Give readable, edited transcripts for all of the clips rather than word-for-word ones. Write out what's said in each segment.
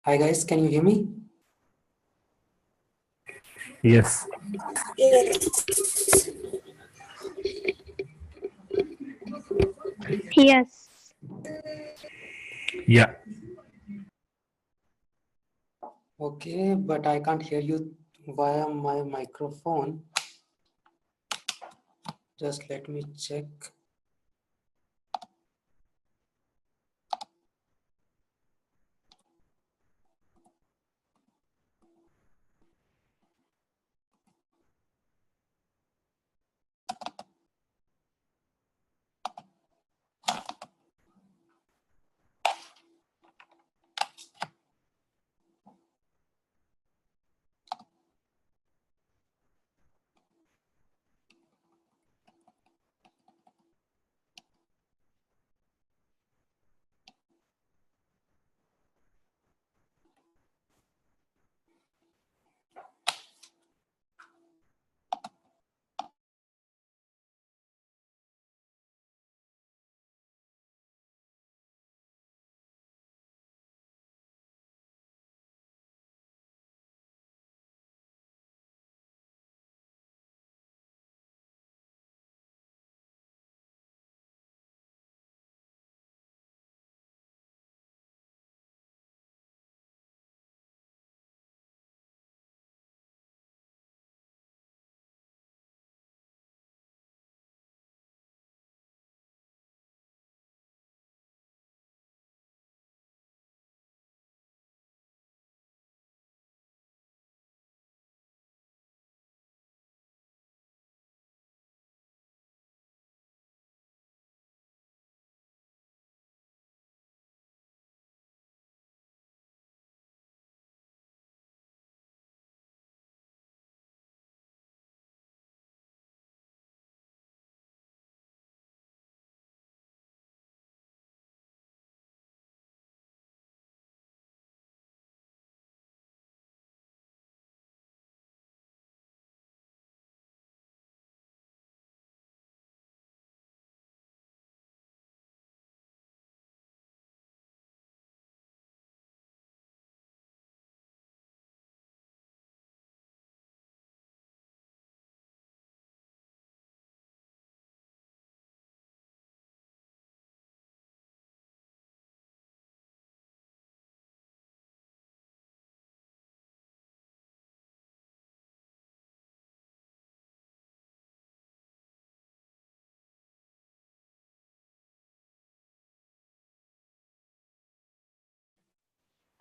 Hi guys, can you hear me? Yes. Yes. Yeah. Okay, but I can't hear you via my microphone. Just let me check.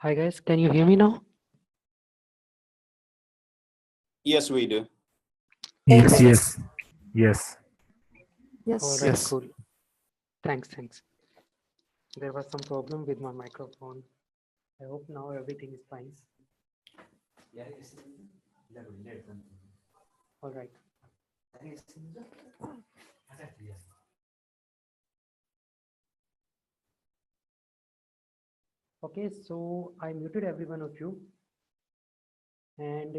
Hi guys, can you hear me now? Yes, we do. Yes. Yes. Yes. All right, Yes. cool. Thanks. There was some problem with my microphone. I hope now everything is fine. All right. Okay, so I muted every one of you, and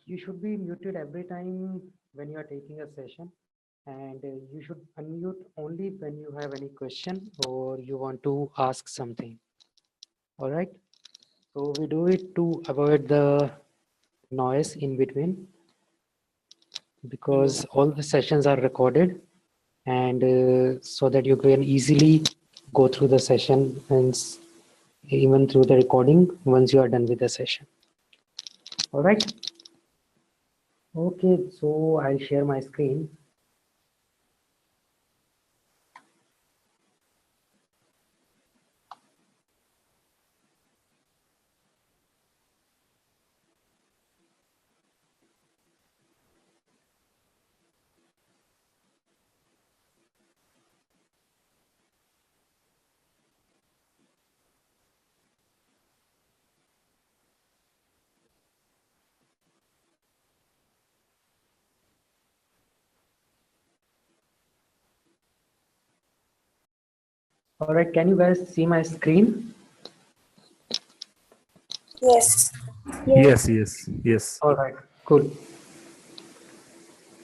you should be muted every time when you are taking a session, and you should unmute only when you have any question or you want to ask something. All right. So we do it to avoid the noise in between, because all the sessions are recorded, and so that you can easily go through the session and even through the recording once you are done with the session. All right. Okay, so I'll share my screen. All right, can you guys see my screen? Yes. Yes. Yes. Yes. All right, cool.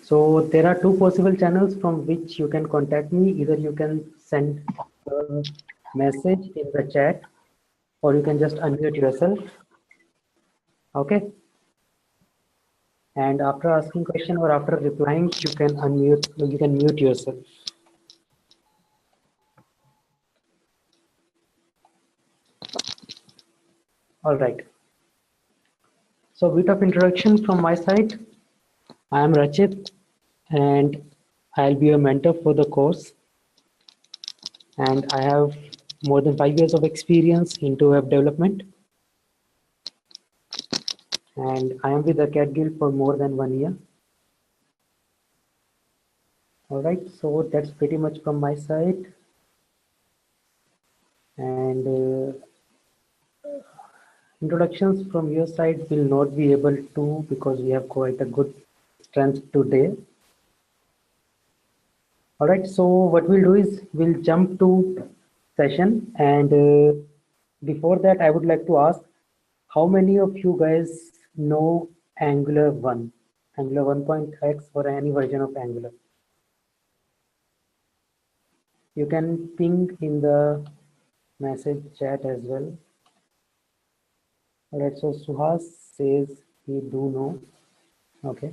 So there are two possible channels from which you can contact me. Either you can send a message in the chat, or you can just unmute yourself Okay. And after asking question or after replying, you can unmute, you can mute yourself. All right. So bit of introduction from my side. I am Rachit and I'll be a mentor for the course. And I have more than 5 years of experience into web development. And I am with AcadGild for more than 1 year. All right, so that's pretty much from my side. And introductions from your side will not be able to because we have quite a good strength today. All right, so what we'll do is we'll jump to session, and before that I would like to ask how many of you guys know Angular 1, Angular 1.x or any version of Angular? You can ping in the message chat as well. All right, so Suhas says he do know. Okay.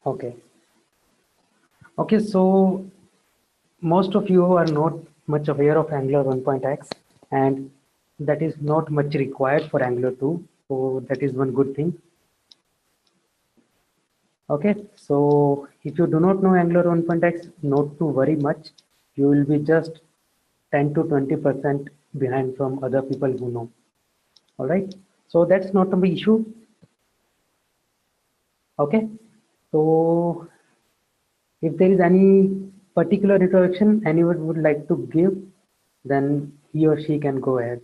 Okay. Okay, so most of you are not much aware of Angular 1.x, and that is not much required for Angular 2. So that is one good thing. Okay, so if you do not know Angular 1.x, not to worry much. You will be just 10 to 20% behind from other people who know. All right, so that's not an issue. Okay, so if there is any particular introduction anyone would like to give, then he or she can go ahead.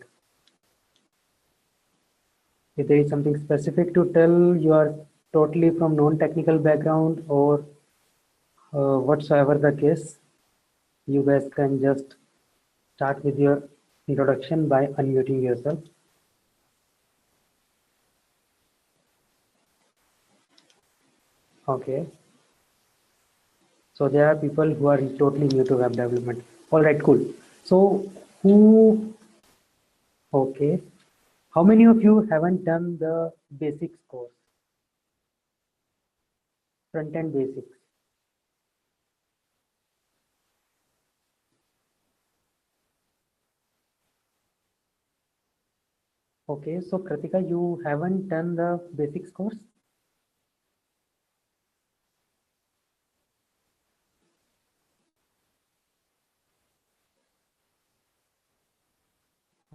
If there is something specific to tell, you are totally from non-technical background or whatsoever the case, you guys can just start with your introduction by unmuting yourself. Okay. So there are people who are totally new to web development. All right, cool. So okay. How many of you haven't done the basics course? Front-end basics. Okay, so Kritika, you haven't done the basics course?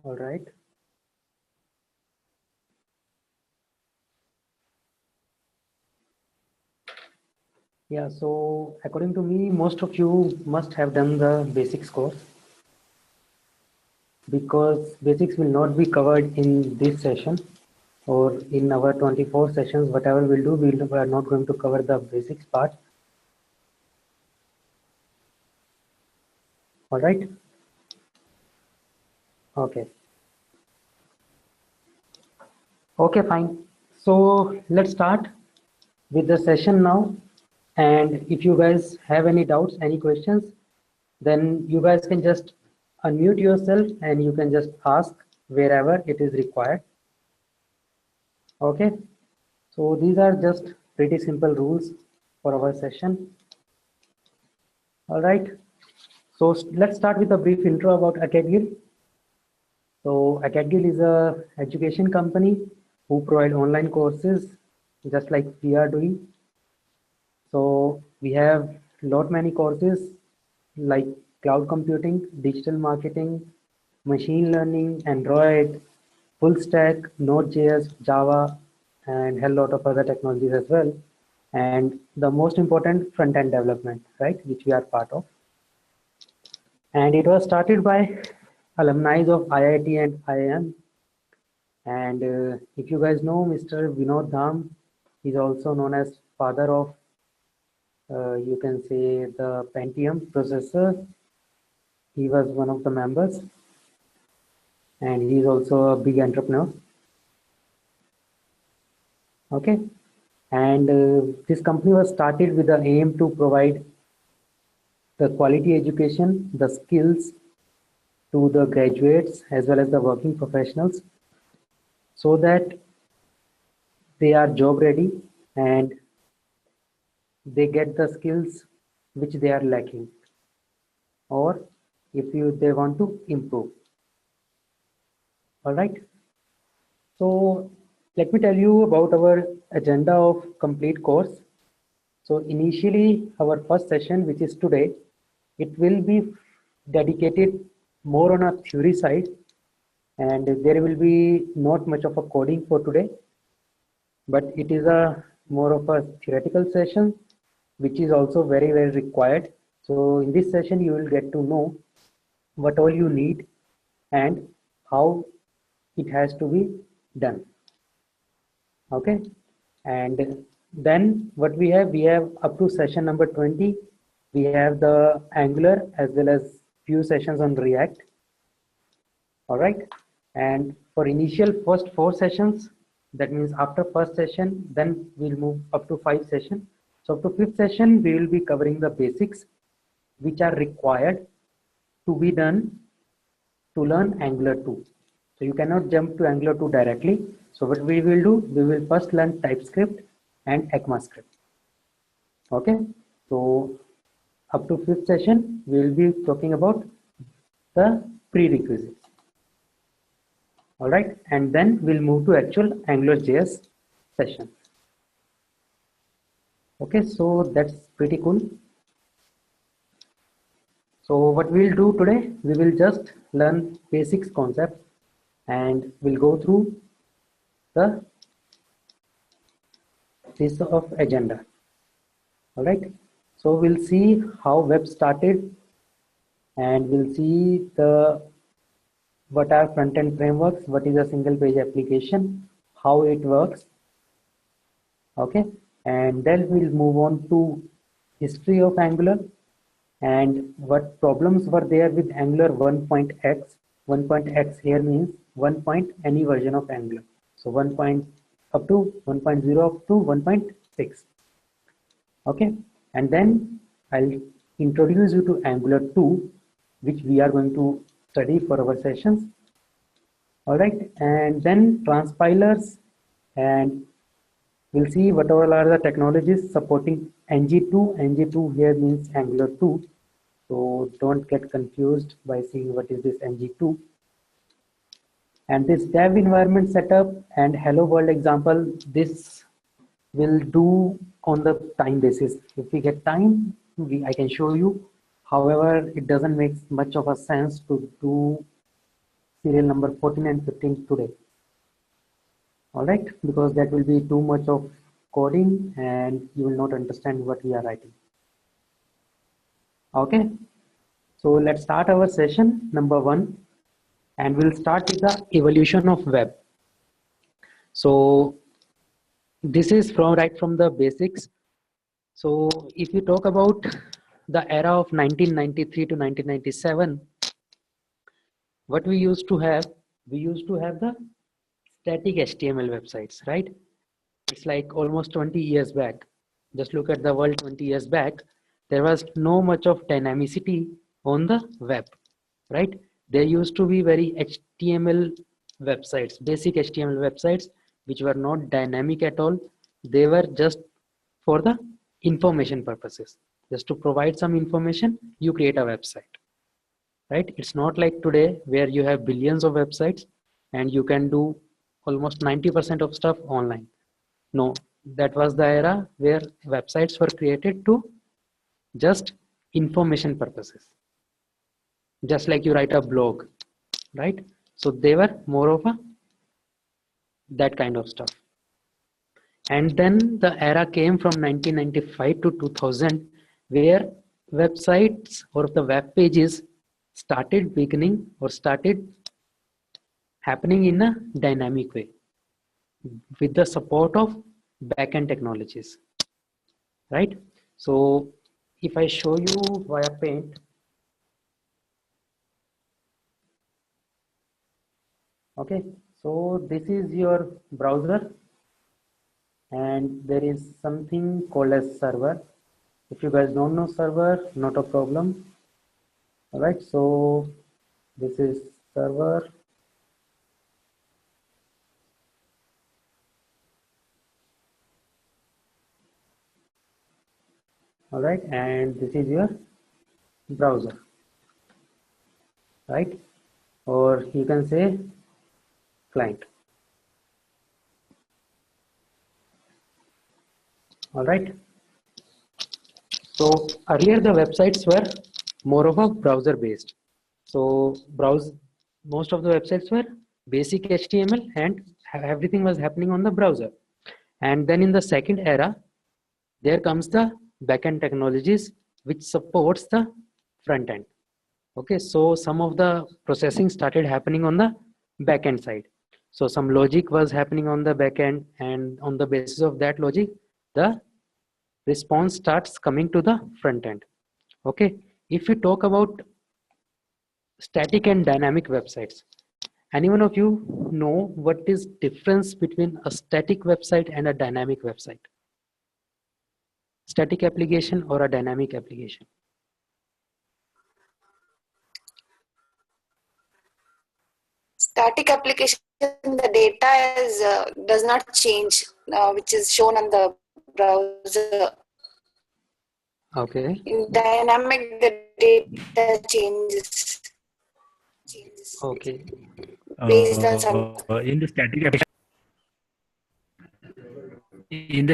All right. Yeah, so according to me, most of you must have done the basics course because basics will not be covered in this session or in our 24 sessions. Whatever we'll do, we are not going to cover the basics part. All right. Okay. Okay, fine. So let's start with the session now. And if you guys have any doubts, any questions, then you guys can just unmute yourself and you can just ask wherever it is required. Okay. So these are just pretty simple rules for our session. All right. So let's start with a brief intro about AcadGild. So AcadGild is a education company who provide online courses just like we are doing. So we have lot many courses like cloud computing, digital marketing, machine learning, Android, full stack, Node.js, Java, and a lot of other technologies as well. And the most important front-end development, right, which we are part of. And it was started by alumni of IIT and IIM. And if you guys know Mr. Vinod Dham, he's also known as father of you can say the Pentium processor. He was one of the members and he's also a big entrepreneur. Okay. And this company was started with the aim to provide the quality education, the skills to the graduates as well as the working professionals, so that they are job ready and they get the skills which they are lacking, or if they want to improve. All right. So let me tell you about our agenda of complete course. So initially, our first session, which is today, it will be dedicated more on a theory side, and there will be not much of a coding for today, but it is a more of a theoretical session, which is also very, very required. So in this session, you will get to know what all you need and how it has to be done. Okay. And then what we have up to session number 20, we have the Angular as well as few sessions on React. All right. And for initial first 4 sessions, that means after first session, then we'll move up to 5 sessions. So up to 5th session, we will be covering the basics which are required to be done to learn Angular 2. So you cannot jump to Angular 2 directly. So what we will do, we will first learn TypeScript and ECMAScript. Okay. So up to 5th session, we will be talking about the prerequisites. All right. And then we'll move to actual AngularJS session. Okay. So that's pretty cool. So what we'll do today, we will just learn basics concepts and we'll go through this of agenda. All right. So we'll see how web started, and we'll see what are front-end frameworks, what is a single page application, how it works. Okay. And then we'll move on to history of Angular and what problems were there with Angular 1.x. 1.x here means 1. Any version of Angular. So 1. Up to 1.0 up to 1.6. Okay. And then I'll introduce you to Angular 2, which we are going to study for our sessions. All right. And then transpilers, and we'll see what all are the technologies supporting NG2. NG2 here means Angular 2. So don't get confused by seeing what is this NG2. And this dev environment setup and hello world example, this will do on the time basis. If we get time, I can show you. However, it doesn't make much of a sense to do serial number 14 and 15 today. All right, because that will be too much of coding and you will not understand what we are writing. Okay, so let's start our session number 1, and we'll start with the evolution of web. So this is right from the basics. So if you talk about the era of 1993 to 1997, what we used to have the static HTML websites, right? It's like almost 20 years back. Just look at the world 20 years back. There was no much of dynamicity on the web, right? There used to be very HTML websites, basic HTML websites, which were not dynamic at all. They were just for the information purposes. Just to provide some information, you create a website, right? It's not like today where you have billions of websites and you can do almost 90% of stuff online. No, that was the era where websites were created to just information purposes. Just like you write a blog, right? So they were more of that kind of stuff. And then the era came from 1995 to 2000, where websites or the web pages started happening in a dynamic way with the support of backend technologies, right? So if I show you via Paint, okay, so this is your browser and there is something called as server. If you guys don't know server, not a problem. All right, so this is server. All right, and this is your browser, right? Or you can say client. All right. So earlier the websites were more of a browser based. So most of the websites were basic HTML and everything was happening on the browser. And then in the second era, there comes the backend technologies which supports the front end. Okay, so some of the processing started happening on the backend side. So some logic was happening on the backend, and on the basis of that logic, the response starts coming to the front end. Okay, if we talk about static and dynamic websites, anyone of you know what is difference between a static website and a dynamic website? Static application or a dynamic application? Static application, the data is does not change, which is shown on the browser. Okay. In dynamic, the data changes. Okay. Based on some. In the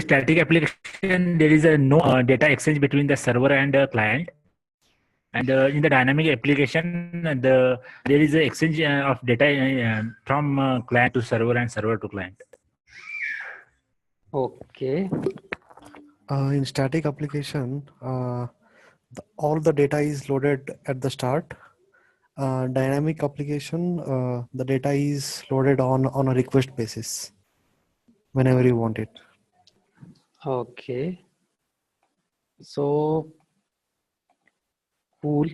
static application, there is a no data exchange between the server and the client. And in the dynamic application, there is an exchange of data from client to server and server to client. Okay. In static application, all the data is loaded at the start. Dynamic application, the data is loaded on a request basis whenever you want it. Okay. So cool.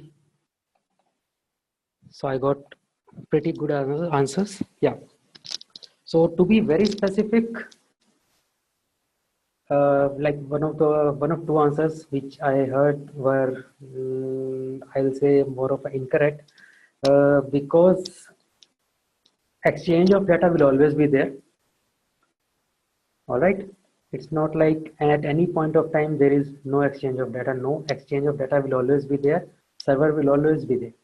So I got pretty good answers. Yeah. So to be very specific, like one of two answers which I heard were, I'll say more of incorrect, because exchange of data will always be there. All right. It's not like at any point of time there is no exchange of data. No, exchange of data will always be there. Server will always be there.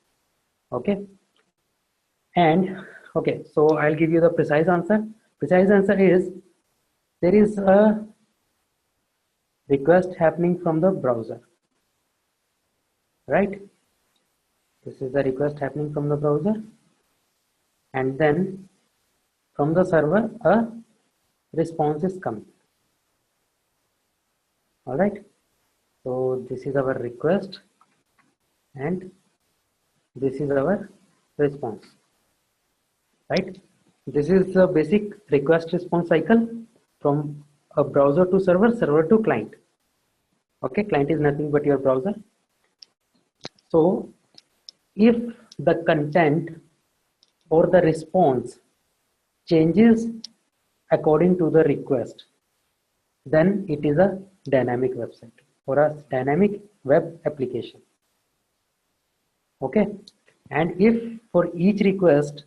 Okay. And okay, so I'll give you the precise answer. Precise answer is there is a request happening from the browser, right? This is the request happening from the browser, and then from the server a response is coming. All right, so this is our request and this is our response, right? This is the basic request response cycle from a browser to server, server to client. Okay, client is nothing but your browser. So if the content or the response changes according to the request, then it is a dynamic website or a dynamic web application. Okay, and if for each request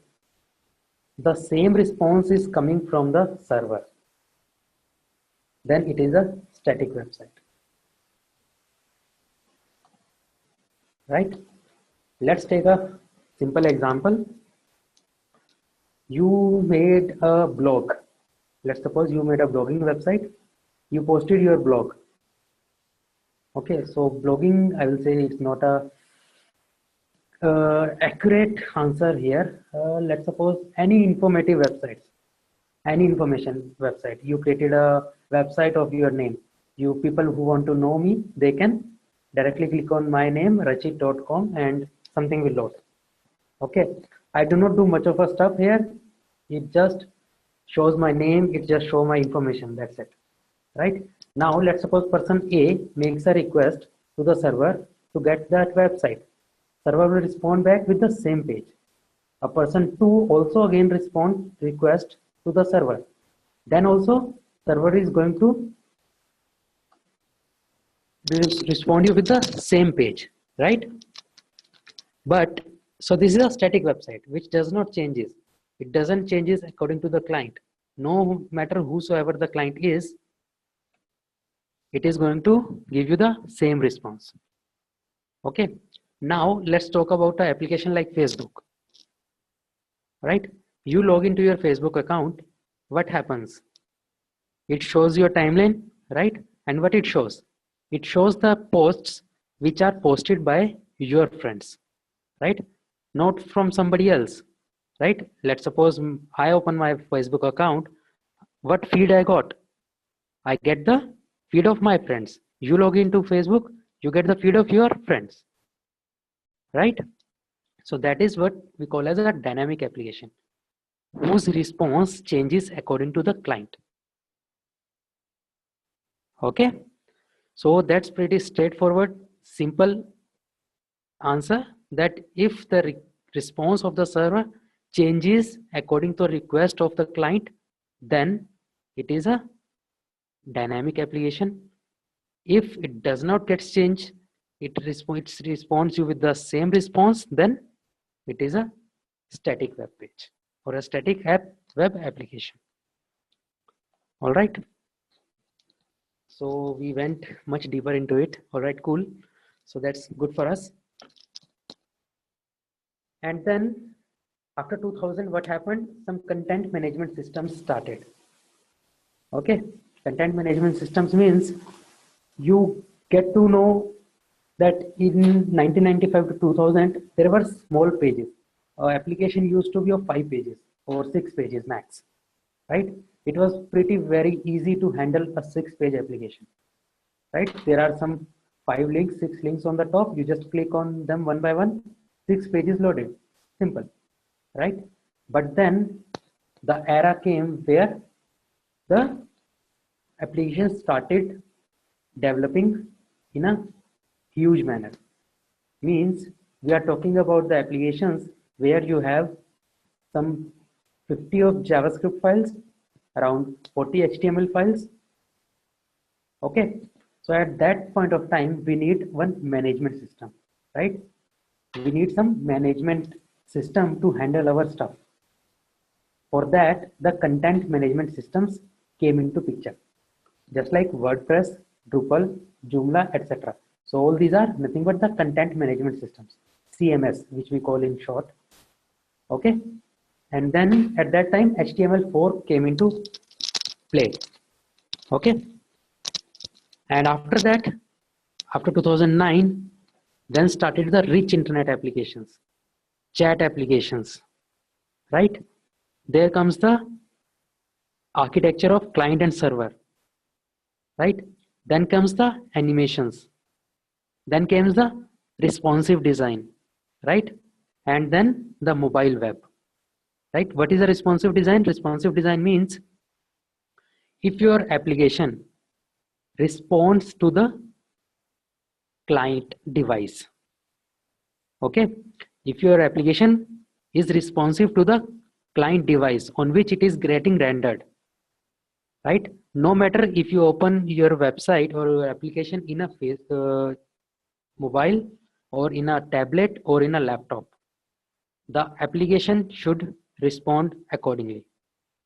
the same response is coming from the server, then it is a static website. Right? Let's take a simple example. You made a blog. Let's suppose you made a blogging website. You posted your blog. Okay, so blogging, I will say it's not a accurate answer here. Let's suppose any informative websites, any information website. You created a website of your name. You people who want to know me, they can directly click on my name, rachit.com, and something will load. Okay, I do not do much of a stuff here. It just shows my name, it just shows my information, that's it. Right? Now let's suppose person A makes a request to the server to get that website. Server will respond back with the same page. A person 2 also again request to the server. Then also server is going to respond you with the same page, right? But so this is a static website which does not changes. It doesn't changes according to the client. No matter whosoever the client is, it is going to give you the same response. Okay. Now let's talk about an application like Facebook. Right? You log into your Facebook account. What happens? It shows your timeline, right? And what it shows? It shows the posts which are posted by your friends, right? Not from somebody else, right? Let's suppose I open my Facebook account. What feed I got? I get the feed of my friends. You log into Facebook, you get the feed of your friends, right? So that is what we call as a dynamic application, whose response changes according to the client. Okay, so that's pretty straightforward, simple answer, that if the response of the server changes according to the request of the client, then it is a dynamic application. If it does not get changed, it responds you with the same response, then it is a static web page or a static web application. All right. So we went much deeper into it. All right, cool. So that's good for us. And then after 2000, what happened? Some content management systems started. Okay, content management systems means you get to know that in 1995 to 2000, there were small pages. Application used to be of 5 pages or 6 pages max, right? It was pretty very easy to handle a 6-page application, right? There are some 5 links, 6 links on the top. You just click on them one by one, 6 pages loaded, simple, right? But then the era came where the application started developing in a huge manner. Means we are talking about the applications where you have some 50 of JavaScript files, around 40 HTML files. Okay, so at that point of time, we need one management system, right? We need some management system to handle our stuff. For that, the content management systems came into picture, just like WordPress, Drupal, Joomla, etc. So all these are nothing but the content management systems, CMS, which we call in short. Okay, and then at that time, HTML4 came into play. Okay, and after that, after 2009, then started the rich internet applications, chat applications, right? There comes the architecture of client and server, right? Then comes the animations. Then comes the responsive design, right? And then the mobile web, right? What is a responsive design? Responsive design means if your application responds to the client device, okay? If your application is responsive to the client device on which it is getting rendered, right? No matter if you open your website or your application in a mobile or in a tablet or in a laptop, the application should respond accordingly.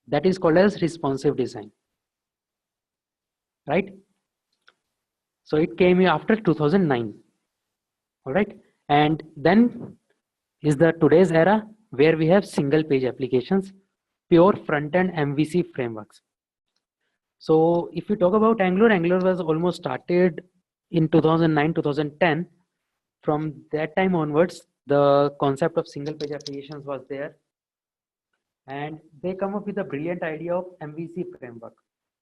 That is called as responsive design, right? So it came after 2009. All right, and then is the today's era where we have single page applications, pure front-end MVC frameworks. So if you talk about Angular was almost started in 2009, 2010. From that time onwards, the concept of single page applications was there. And they come up with a brilliant idea of MVC framework.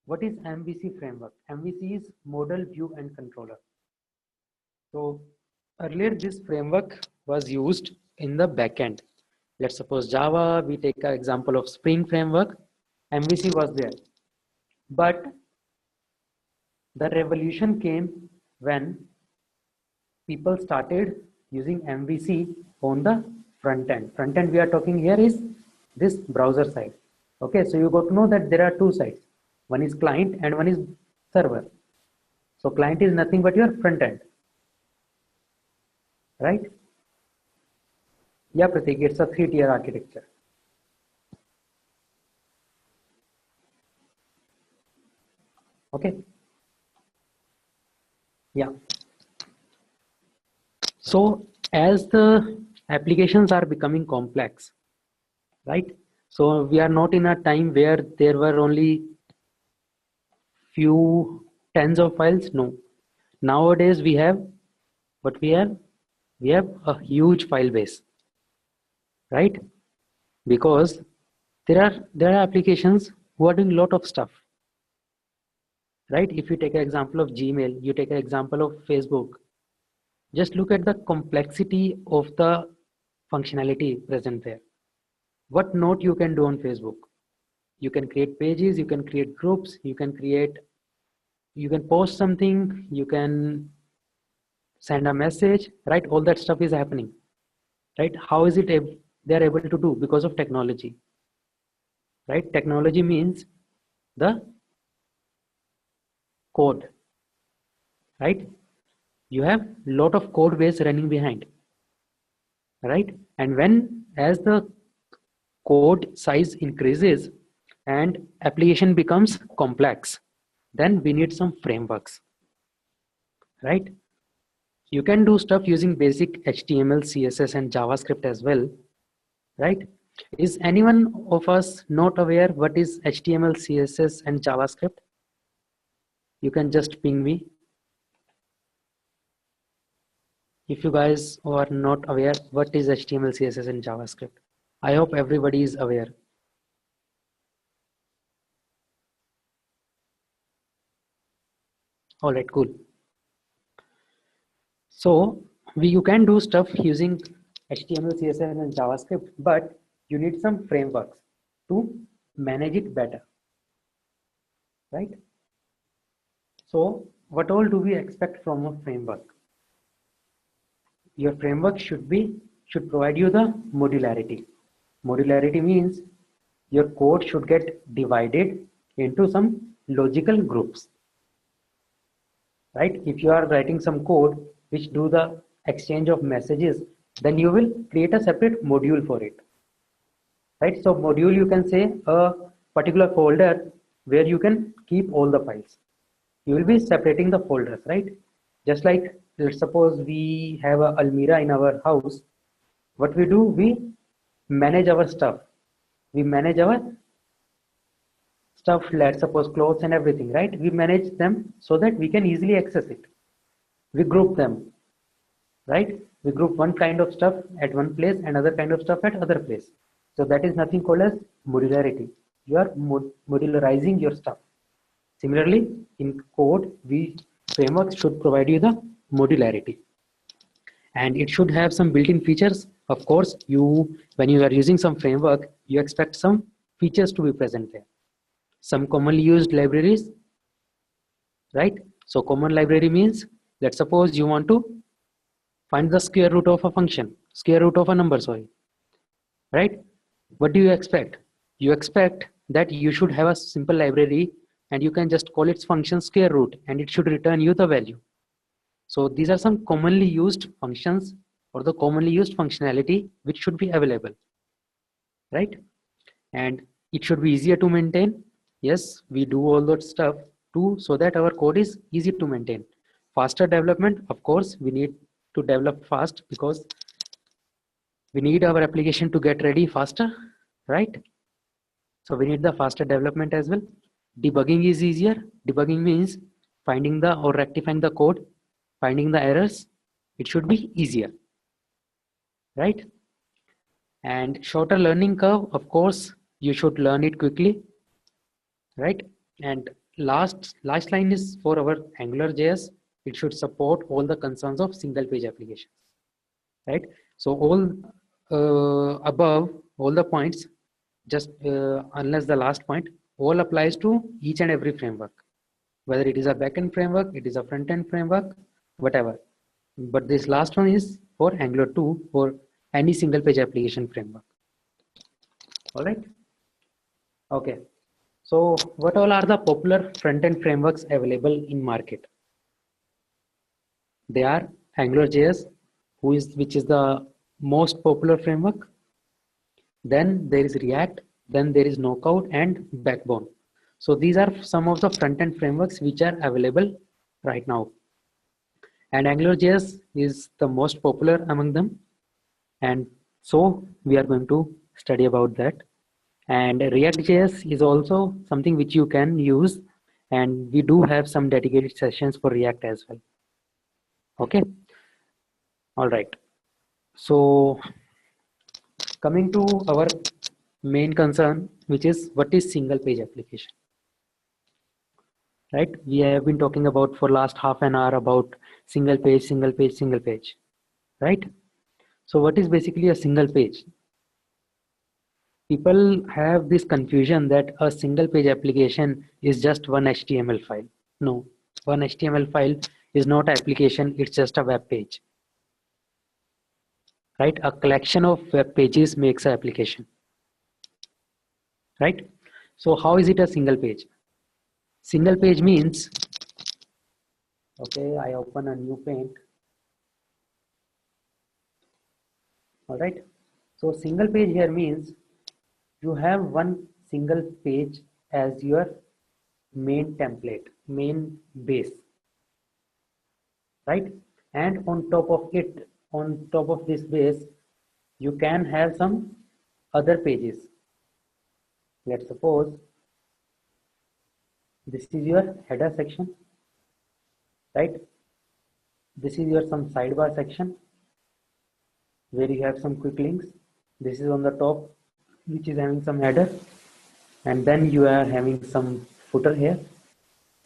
What is MVC framework? MVC is model, view, and controller. So earlier this framework was used in the backend. Let's suppose Java, we take an example of Spring framework, MVC was there. But the revolution came when people started using MVC on the front end. Front end we are talking here is this browser side. Okay, so you got to know that there are two sides. One is client and one is server. So client is nothing but your front end, right? Yeah, Pratik, it's a 3-tier architecture. Okay. Yeah. So as the applications are becoming complex, right? So we are not in a time where there were only few tens of files. No. Nowadays we have what we have? We have a huge file base, right? Because there are applications who are doing a lot of stuff, right? If you take an example of Gmail, you take an example of Facebook, just look at the complexity of the functionality present there. What not you can do on Facebook? You can create pages, you can create groups, you can post something, you can send a message, right? All that stuff is happening, right? How is it they're able to do? Because of technology, right? Technology means the code, right? You have lot of code base running behind, right? And when as the code size increases and application becomes complex, then we need some frameworks, right? You can do stuff using basic HTML, CSS, and JavaScript as well, right? Is anyone of us not aware what is HTML, CSS, and JavaScript? You can just ping me. If you guys are not aware what is HTML, CSS, and JavaScript, I hope everybody is aware. All right, cool. So you can do stuff using HTML, CSS, and JavaScript, but you need some frameworks to manage it better, right? So what all do we expect from a framework? Your framework should provide you the modularity. Modularity means your code should get divided into some logical groups, right? If you are writing some code which do the exchange of messages, then you will create a separate module for it, right? So module, you can say a particular folder where you can keep all the files. You will be separating the folders, right? Just like, let's suppose we have a almirah in our house. What we do, we manage our stuff. We manage our stuff, let's suppose clothes and everything, right? We manage them so that we can easily access it. We group them, right? We group one kind of stuff at one place, another kind of stuff at other place. So that is nothing called as modularity. You are modularizing your stuff. Similarly, in code, frameworks should provide you the modularity, and it should have some built-in features. Of course, when you are using some framework, you expect some features to be present there. Some commonly used libraries, right? So common library means, let's suppose you want to find the square root of a function, square root of a number, sorry, right? What do you expect? You expect that you should have a simple library and you can just call its function square root and it should return you the value. So these are some commonly used functions or the commonly used functionality which should be available, right? And it should be easier to maintain. Yes, we do all that stuff too so that our code is easy to maintain. Faster development, of course, we need to develop fast because we need our application to get ready faster, right? So we need the faster development as well. Debugging is easier. Debugging means finding the or rectifying the code, finding the errors. It should be easier, right? And shorter learning curve, of course, you should learn it quickly, right? And last line is for our AngularJS. It should support all the concerns of single page applications, right? So all above, all the points, just unless the last point, all applies to each and every framework, whether it is a backend framework, it is a front-end framework, whatever. But this last one is for Angular 2 for any single page application framework. All right. Okay. So what all are the popular front-end frameworks available in market? They are AngularJS, which is the most popular framework. Then there is React, then there is Knockout and Backbone. So these are some of the front-end frameworks which are available right now. And AngularJS is the most popular among them. And so we are going to study about that. And React.js is also something which you can use. And we do have some dedicated sessions for React as well. Okay. All right. So coming to our main concern, which is what is single page application, right? We have been talking about for last half an hour about single page, right? So what is basically a single page? People have this confusion that a single page application is just one HTML file. No, one HTML file is not an application, it's just a web page, right? A collection of web pages makes an application, right? So how is it a single page? Single page means, okay, I open a new paint. All right. So single page here means you have one single page as your main template, main base, right? And on top of it, on top of this base, you can have some other pages. Let's suppose this is your header section, right? This is your some sidebar section where you have some quick links. This is on the top, which is having some header, and then you are having some footer here.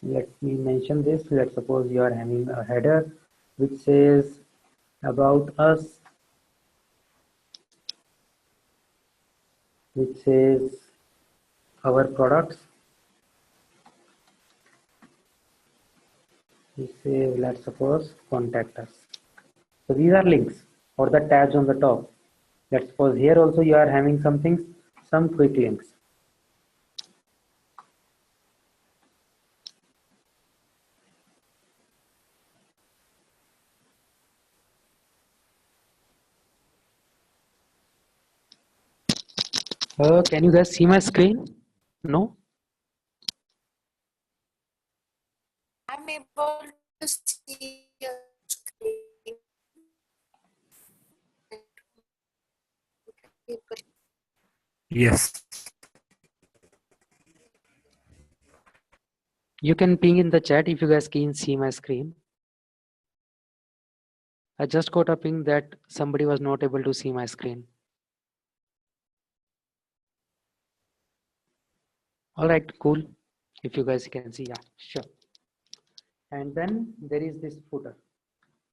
Let me mention this. Let's suppose you are having a header which says about us, which says our products. We say, let's suppose, contact us. So these are links or the tabs on the top. Let's suppose here also you are having some things, some quick links. Can you guys see my screen? No? I'm able to see your screen. Yes. You can ping in the chat if you guys can see my screen. I just got a ping that somebody was not able to see my screen. All right, cool. If you guys can see, yeah, sure. And then there is this footer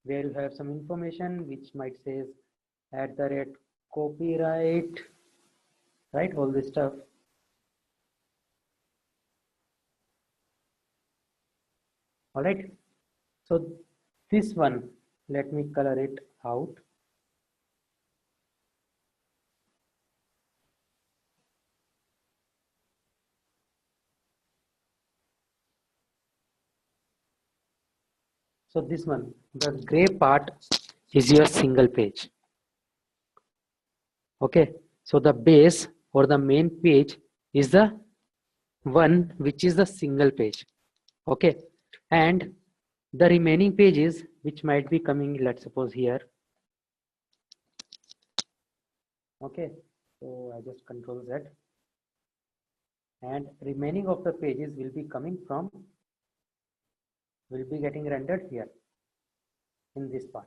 where you have some information which might says @copyright, right? All this stuff. All right. So this one, let me color it out. So this one, the gray part is your single page. Okay. So the base or the main page is the one which is the single page. Okay. And the remaining pages which might be coming, let's suppose here. Okay. So I just control Z. And remaining of the pages will be coming from, will be getting rendered here in this part.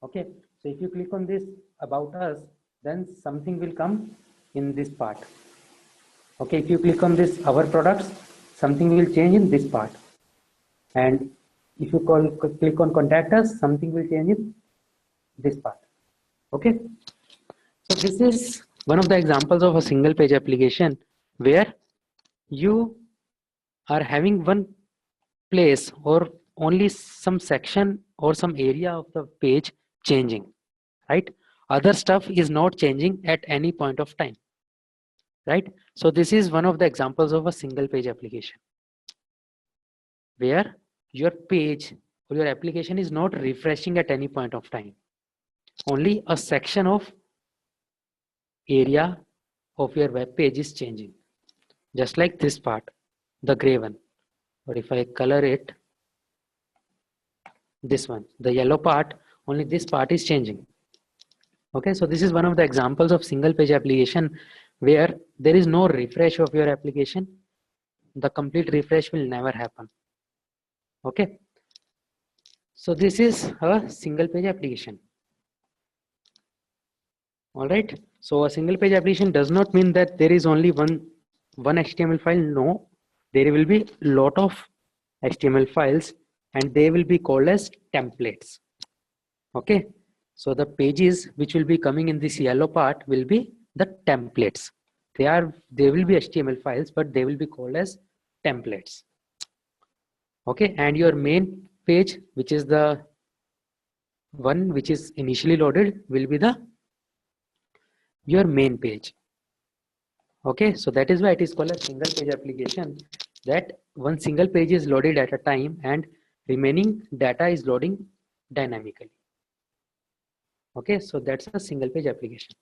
Okay, so if you click on this about us, then something will come in this part. Okay, if you click on this our products, something will change in this part. And if you click on contact us, something will change in this part. Okay, so this is one of the examples of a single page application where you are having one place or only some section or some area of the page changing, right? Other stuff is not changing at any point of time, right? So this is one of the examples of a single page application where your page or your application is not refreshing at any point of time. Only a section of area of your web page is changing. Just like this part, the gray one. Or if I color it, this one, the yellow part, only this part is changing. Okay, so this is one of the examples of single page application where there is no refresh of your application. The complete refresh will never happen. Okay, so this is a single page application. All right, so a single page application does not mean that there is only one HTML file. No, there will be lot of HTML files and they will be called as templates. Okay, so the pages which will be coming in this yellow part will be the templates. They will be HTML files, but they will be called as templates. Okay, and your main page, which is the one which is initially loaded, will be your main page. Okay, so that is why it is called a single page application, that one single page is loaded at a time and remaining data is loading dynamically. Okay, so that's a single page application.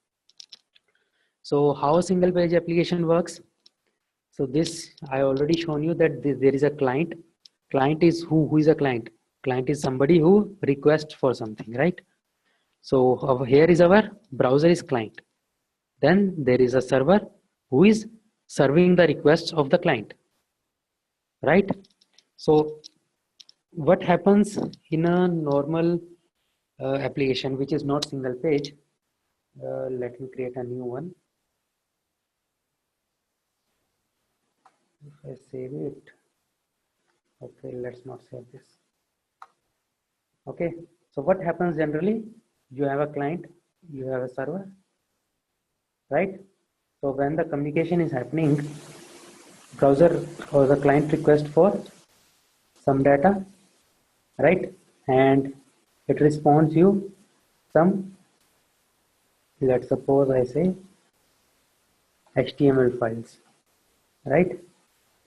So how a single page application works? So this I already shown you that there is a client. Client is who is a client? Client is somebody who requests for something, right? So over here is our browser is client. Then there is a server who is serving the requests of the client, right? So what happens in a normal application which is not single page? Let me create a new one. If I save it, okay, let's not save this. Okay, so what happens generally? You have a client, you have a server, right? So when the communication is happening, browser or the client request for some data, right? And it responds you some, let's suppose I say HTML files, right?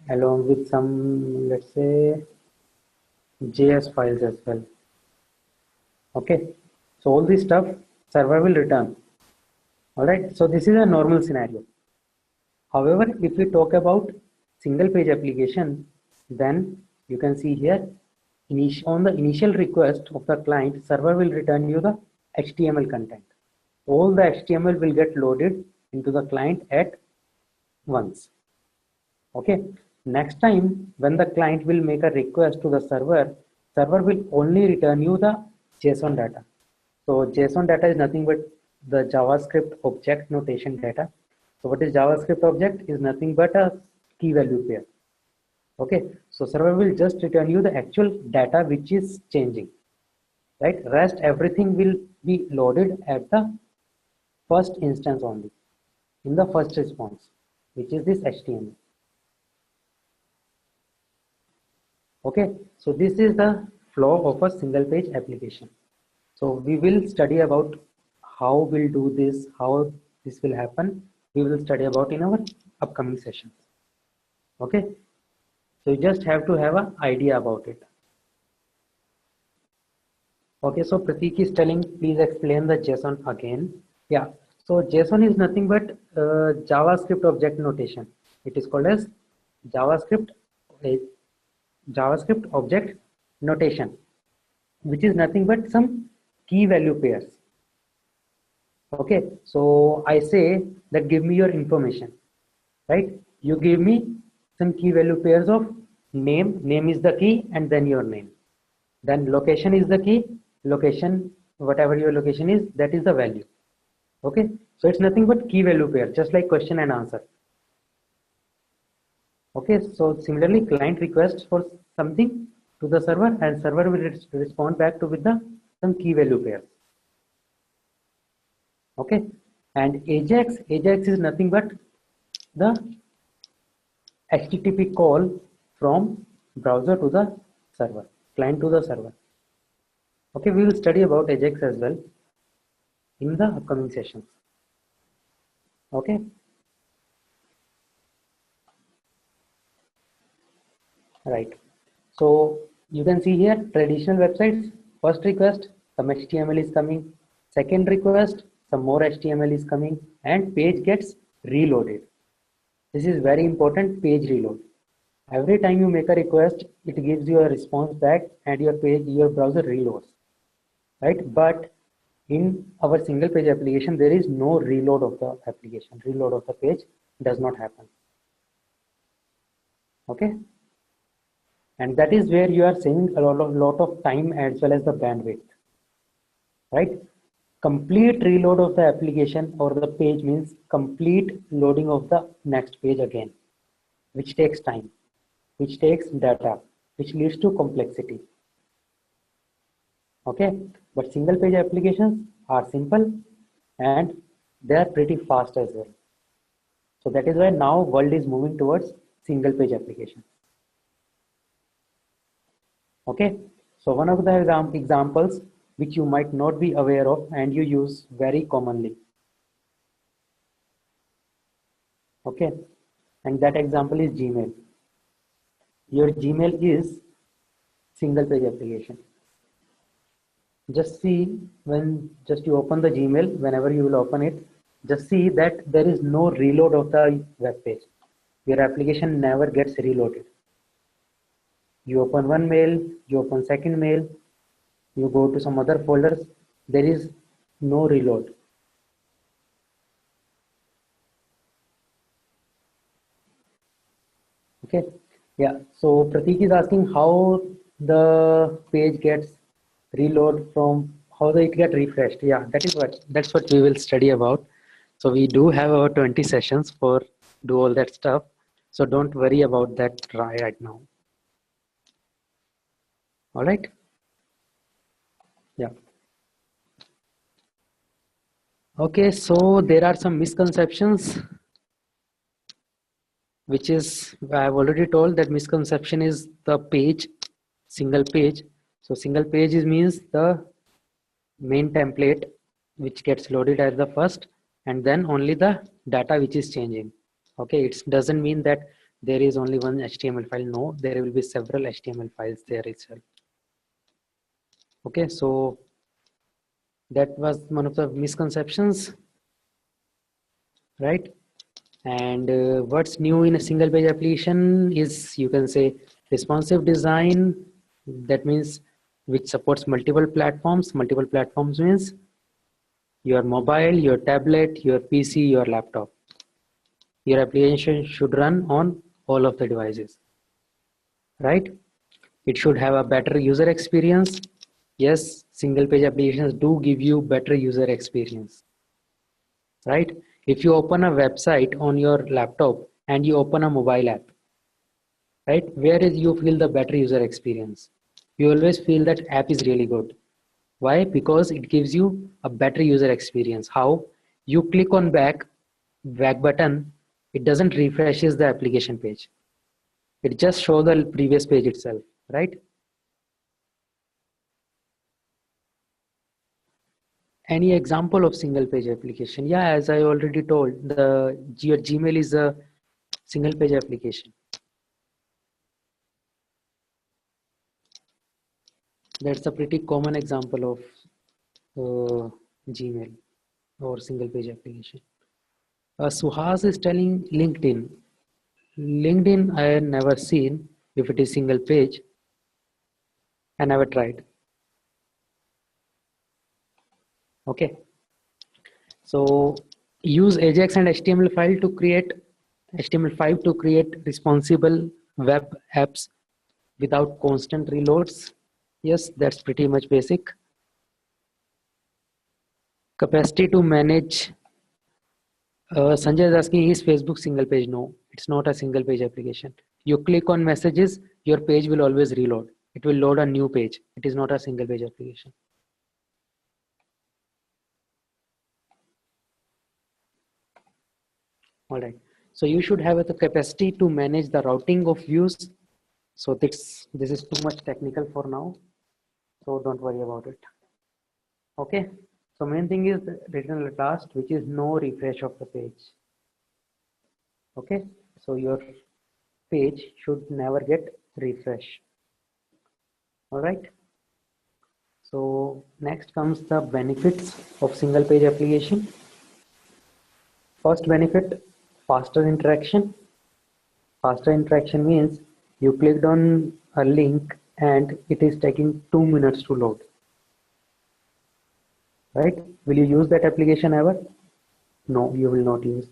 Along with some, let's say JS files as well. Okay, so all this stuff server will return. All right, so this is a normal scenario. However, if we talk about single page application, then you can see here on the initial request of the client, server will return you the HTML content. All the HTML will get loaded into the client at once. Okay, next time when the client will make a request to the server, server will only return you the JSON data. So JSON data is nothing but the JavaScript object notation data. So what is JavaScript object? Is nothing but a key value pair. Okay, so server will just return you the actual data which is changing, right? Rest everything will be loaded at the first instance only, in the first response, which is this HTML. Okay, so this is the flow of a single page application. So we will study about how we'll do this, how this will happen. We will study about in our upcoming sessions. Okay, so you just have to have an idea about it. Okay, so Pratik is telling, please explain the JSON again. Yeah, so JSON is nothing but JavaScript object notation. It is called as JavaScript object notation, which is nothing but some key value pairs. Okay, so I say that give me your information, right? You give me some key value pairs of name is the key, and then your name. Then location is the key, location, whatever your location is, that is the value. Okay, so it's nothing but key value pair, just like question and answer. Okay, so similarly, client requests for something to the server, and server will respond back to with some key value pairs. Okay, and Ajax is nothing but the HTTP call from browser to the server, client to the server. Okay, we will study about Ajax as well in the upcoming sessions. Okay, right. So you can see here traditional websites, first request, some HTML is coming, second request, some more HTML is coming, and page gets reloaded. This is very important, page reload. Every time you make a request, it gives you a response back and your browser reloads, right? But in our single page application, there is no reload of the application. Reload of the page does not happen. Okay. And that is where you are saving a lot of time as well as the bandwidth, right? Complete reload of the application or the page means complete loading of the next page again, which takes time, which takes data, which leads to complexity. Okay, but single page applications are simple and they are pretty fast as well. So that is why now world is moving towards single page applications. Okay, so one of the examples which you might not be aware of and you use very commonly. Okay, and that example is Gmail. Your Gmail is single page application. Just see when just you open the Gmail, whenever you will open it, just see that there is no reload of the web page. Your application never gets reloaded. You open one mail, you open second mail, you go to some other folders, there is no reload. Okay, yeah, so Pratik is asking how the page gets reload from how it get refreshed. Yeah, that's what we will study about. So we do have our 20 sessions for do all that stuff. So don't worry about that right now. All right. Yeah. Okay, so there are some misconceptions, which is I've already told that misconception is the page, single page. So single page means the main template which gets loaded as the first and then only the data which is changing. Okay, it doesn't mean that there is only one HTML file. No, there will be several HTML files there itself. Okay, so that was one of the misconceptions, right? And what's new in a single page application is, you can say, responsive design. That means which supports multiple platforms. Multiple platforms means your mobile, your tablet, your PC, your laptop. Your application should run on all of the devices, right? It should have a better user experience. Yes, single page applications do give you better user experience, right? If you open a website on your laptop and you open a mobile app, right, where is you feel the better user experience? You always feel that app is really good. Why? Because it gives you a better user experience. How? You click on back button, it doesn't refreshes the application page. It just shows the previous page itself, right? Any example of single page application? Yeah, as I already told, your Gmail is a single page application. That's a pretty common example of Gmail or single page application. Suhas is telling LinkedIn. LinkedIn I have never seen if it is single page. I never tried. Okay. So use Ajax and HTML5 to create responsible web apps without constant reloads. Yes, that's pretty much basic. Capacity to manage. Sanjay is asking, is Facebook single page? No, it's not a single page application. You click on messages, your page will always reload. It will load a new page. It is not a single page application. All right. So you should have the capacity to manage the routing of views. So this is too much technical for now. So don't worry about it. Okay. So main thing is written at last, which is no refresh of the page. Okay. So your page should never get refresh. All right. So next comes the benefits of single page application. First benefit, faster interaction. Faster interaction means you clicked on a link and it is taking 2 minutes to load. Right? Will you use that application ever? No, you will not use.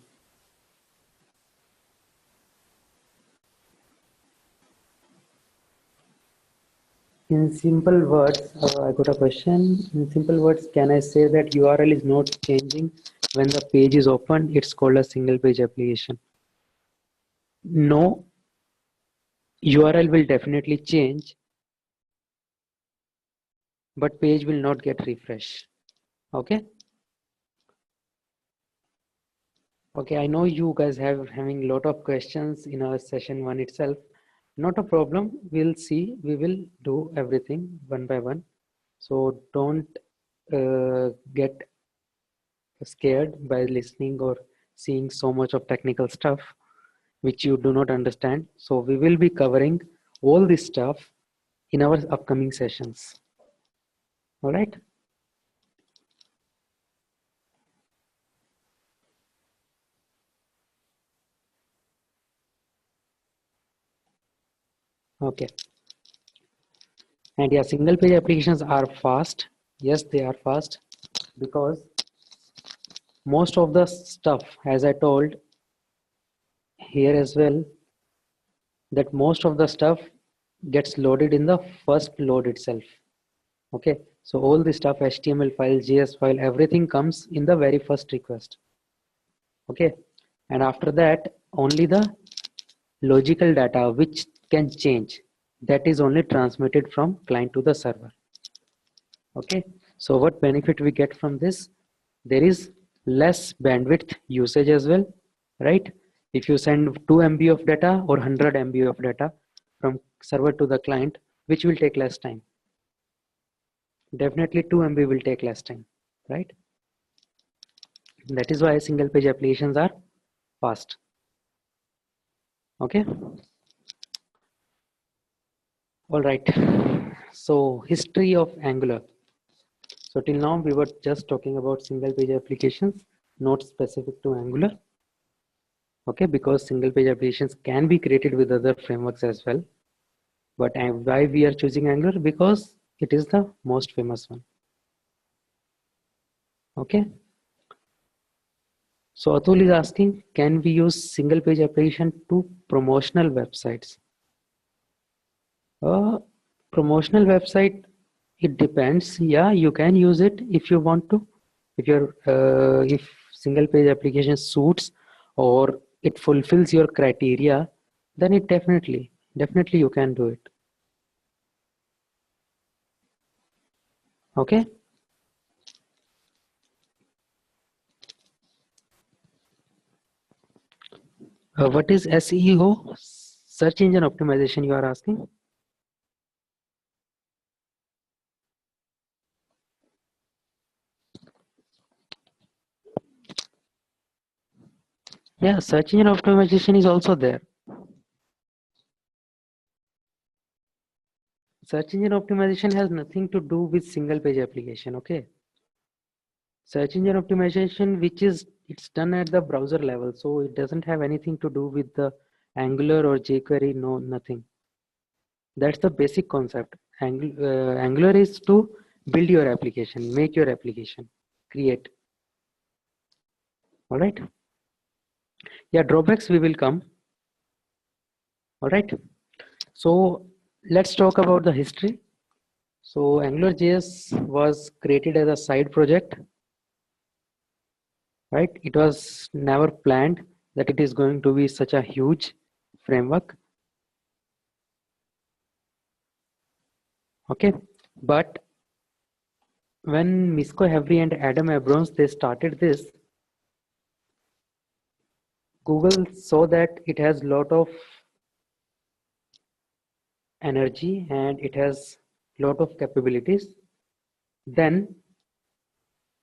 In simple words, I got a question. In simple words, can I say that URL is not changing when the page is open? It's called a single page application. No, URL will definitely change, but page will not get refreshed. Okay. Okay, I know you guys having a lot of questions in our session 1 itself. Not a problem. We'll see. We will do everything one by one. So don't get scared by listening or seeing so much of technical stuff which you do not understand. So we will be covering all this stuff in our upcoming sessions. All right. Okay. And yeah, single page applications are fast. Yes, they are fast because most of the stuff, as I told here as well, that most of the stuff gets loaded in the first load itself. Okay, so all the stuff, HTML file, JS file, everything comes in the very first request. Okay, and after that only the logical data which can change, that is only transmitted from client to the server. Okay, so what benefit we get from this? There is less bandwidth usage as well, right? If you send 2 MB of data or 100 MB of data from server to the client, which will take less time? Definitely 2 MB will take less time, right? That is why single page applications are fast. Okay. All right. So history of Angular. So till now we were just talking about single page applications, not specific to Angular. Okay, because single page applications can be created with other frameworks as well. But why we are choosing Angular? Because it is the most famous one. Okay. So Atul is asking, can we use single page application to promotional websites? Promotional website, it depends. Yeah, you can use it if you want to. If single page application suits or it fulfills your criteria, then it definitely you can do it. Okay. What is SEO? Search engine optimization, you are asking? Yeah, search engine optimization is also there. Search engine optimization has nothing to do with single page application. Okay. Search engine optimization, it's done at the browser level, so it doesn't have anything to do with the Angular or jQuery. No, nothing. That's the basic concept. Angular is to build your application, make your application, create. All right. Yeah, drawbacks we will come. All right. So let's talk about the history. So AngularJS was created as a side project. Right, it was never planned that it is going to be such a huge framework. Okay, but when Misko Havry and Adam Abrams they started this, Google saw that it has a lot of energy and it has a lot of capabilities. Then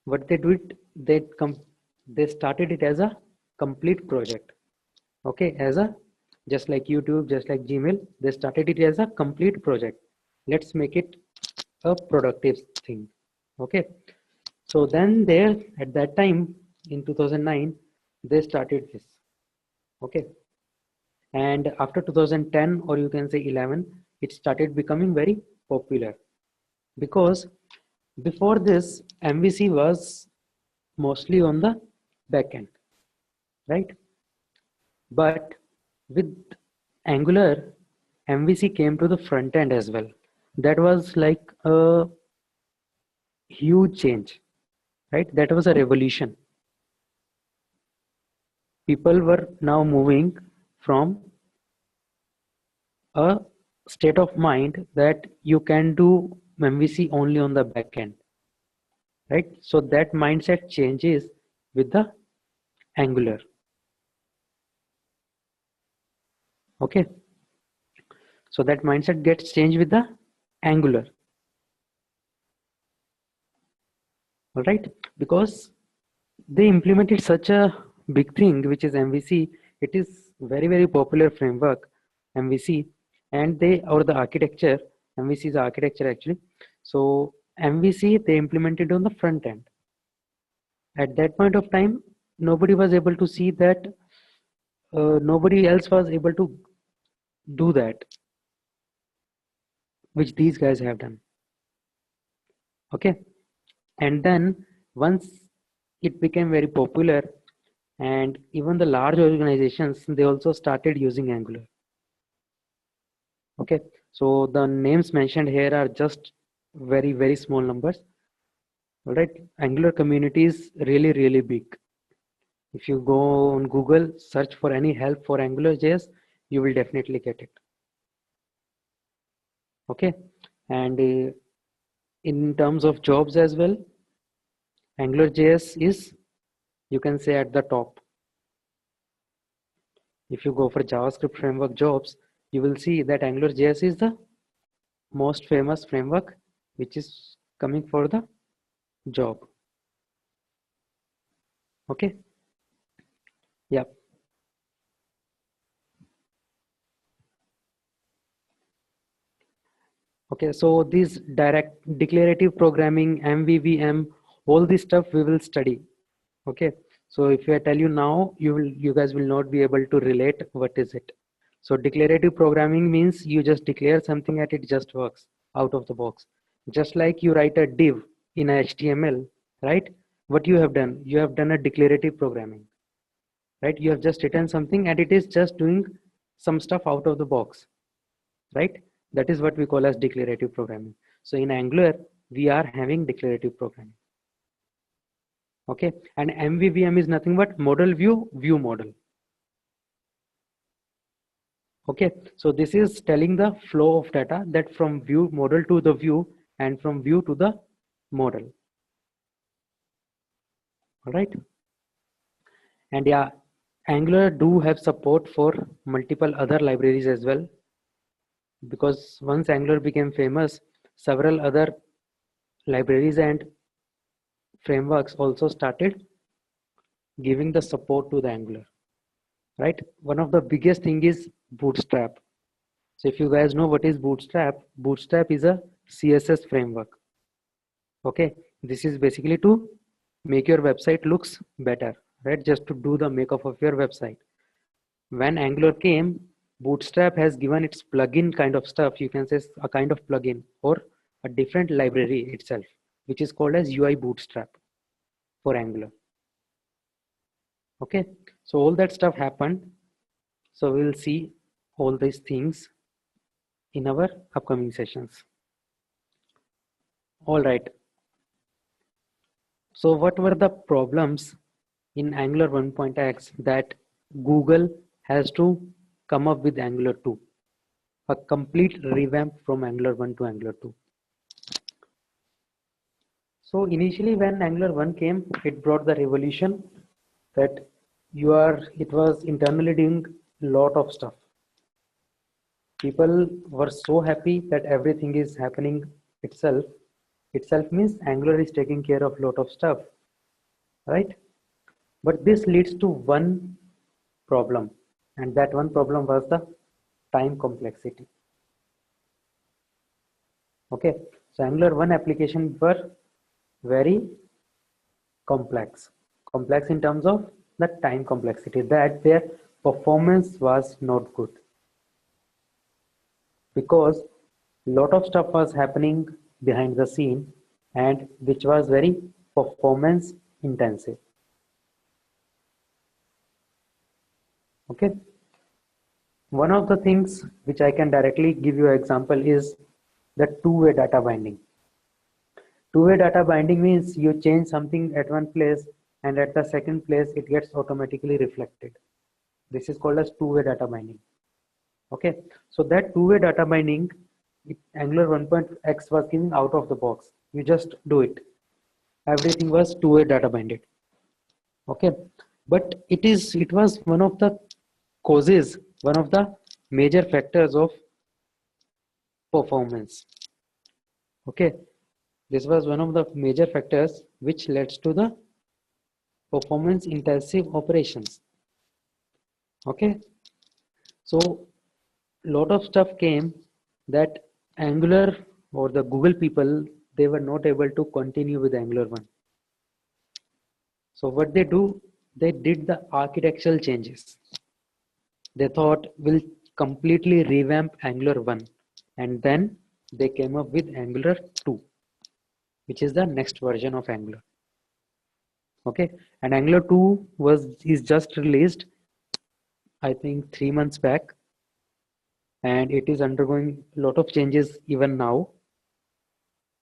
what they did, they started it as a complete project. Okay, just like YouTube, just like Gmail, they started it as a complete project. let's make it a productive thing. Okay, so then there at that time in 2009 they started this. Okay, and after 2010 or you can say 11 it started becoming very popular, because before this MVC was mostly on the back end, right? But with Angular, MVC came to the front end as well. That was like a huge change, right? That was a revolution. People were now moving from a state of mind that you can do MVC only on the back end, right? So that mindset changes with the Angular. Okay, so that mindset gets changed with the Angular. All right, because they implemented such a big thing which is MVC. It is very popular framework, MVC, and they, or the architecture, MVC is architecture actually. So MVC they implemented on the front end. At that point of time nobody was able to see that, nobody else was able to do that which these guys have done. Okay, and then once it became very popular, and even the large organizations they also started using Angular. Okay, so the names mentioned here are just very small numbers. All right, Angular community is really big. If you go on Google, search for any help for AngularJS, you will definitely get it. Okay, and in terms of jobs as well, AngularJS is, you can say, at the top. If you go for JavaScript framework jobs, you will see that AngularJS is the most famous framework which is coming for the job. Okay, yeah. Okay, so these direct declarative programming, MVVM, all this stuff we will study. Okay, so if I tell you now, you guys will not be able to relate what is it. So declarative programming means you just declare something and it just works out of the box. Just like you write a div in a HTML, right? What you have done? You have done a declarative programming, right? You have just written something and it is just doing some stuff out of the box, right? That is what we call as declarative programming. So in Angular, we are having declarative programming. Okay, and MVVM is nothing but model view, view model. Okay, so this is telling the flow of data, that from view model to the view and from view to the model. All right, and yeah, Angular do have support for multiple other libraries as well, because once Angular became famous, several other libraries and frameworks also started giving the support to the Angular, right? One of the biggest thing is Bootstrap. So if you guys know what is Bootstrap, Bootstrap is a CSS framework. Okay, this is basically to make your website looks better, right? Just to do the makeup of your website. When Angular came, Bootstrap has given its plugin kind of stuff, you can say a kind of plugin or a different library itself, which is called as UI Bootstrap for Angular. Okay, so all that stuff happened. So we'll see all these things in our upcoming sessions. All right. So what were the problems in Angular 1.x that Google has to come up with Angular 2? A complete revamp from Angular 1 to Angular 2. So initially when Angular 1 came, it brought the revolution that it was internally doing a lot of stuff. People were so happy that everything is happening itself. Itself means Angular is taking care of a lot of stuff, right? But this leads to one problem, and that one problem was the time complexity. Okay, so Angular 1 application were very complex in terms of the time complexity, that their performance was not good because lot of stuff was happening behind the scene and which was very performance intensive. Okay, one of the things which I can directly give you an example is the two-way data binding. Two-way data binding means you change something at one place and at the second place it gets automatically reflected. This is called as two-way data binding. Okay, so that two-way data binding, Angular 1.x was giving out of the box. You just do it. Everything was two-way data binded. Okay, but it was one of the causes, one of the major factors of performance. Okay, this was one of the major factors which led to the performance intensive operations. Okay, so lot of stuff came that Angular or the Google people, they were not able to continue with Angular 1. So what they do, they did the architectural changes. They thought we'll completely revamp Angular 1 and then they came up with Angular 2, which is the next version of Angular. Okay, and Angular 2 is just released, I think 3 months back, and it is undergoing a lot of changes even now.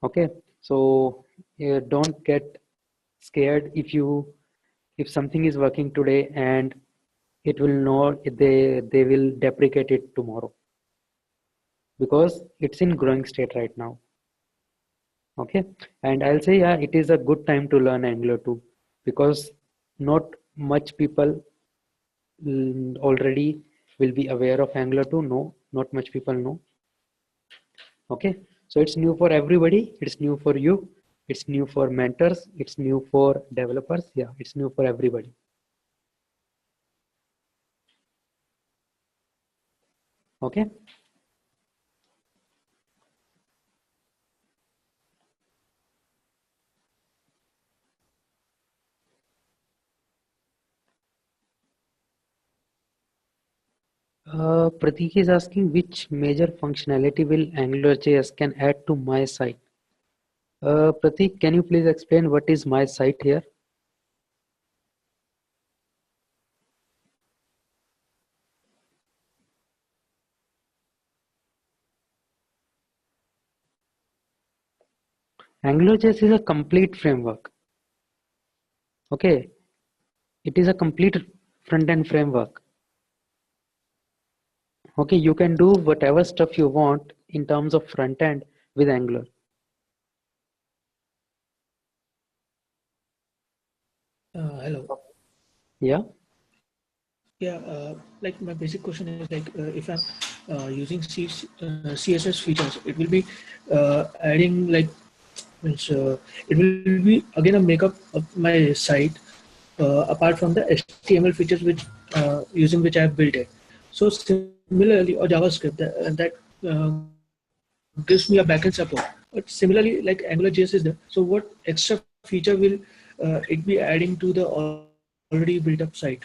Okay, so don't get scared if something is working today and it will not, they will deprecate it tomorrow because it's in growing state right now. Okay, and I'll say, yeah, it is a good time to learn Angular 2 because not much people already will be aware of Angular 2. No, not much people know. Okay, so it's new for everybody. It's new for you. It's new for mentors. It's new for developers. Yeah, it's new for everybody. Okay. Pratik is asking which major functionality will AngularJS can add to my site. Pratik, can you please explain what is my site here? AngularJS is a complete framework. Okay, it is a complete front-end framework. Okay, you can do whatever stuff you want in terms of front-end with Angular. Hello. Yeah. Yeah, like my basic question is like if I'm using CSS features, it will be adding like means it will be again a makeup of my site apart from the HTML features which using which I have built it. So similarly, or JavaScript that gives me a backend support. But similarly, like AngularJS is there. So what extra feature will it be adding to the already built up site?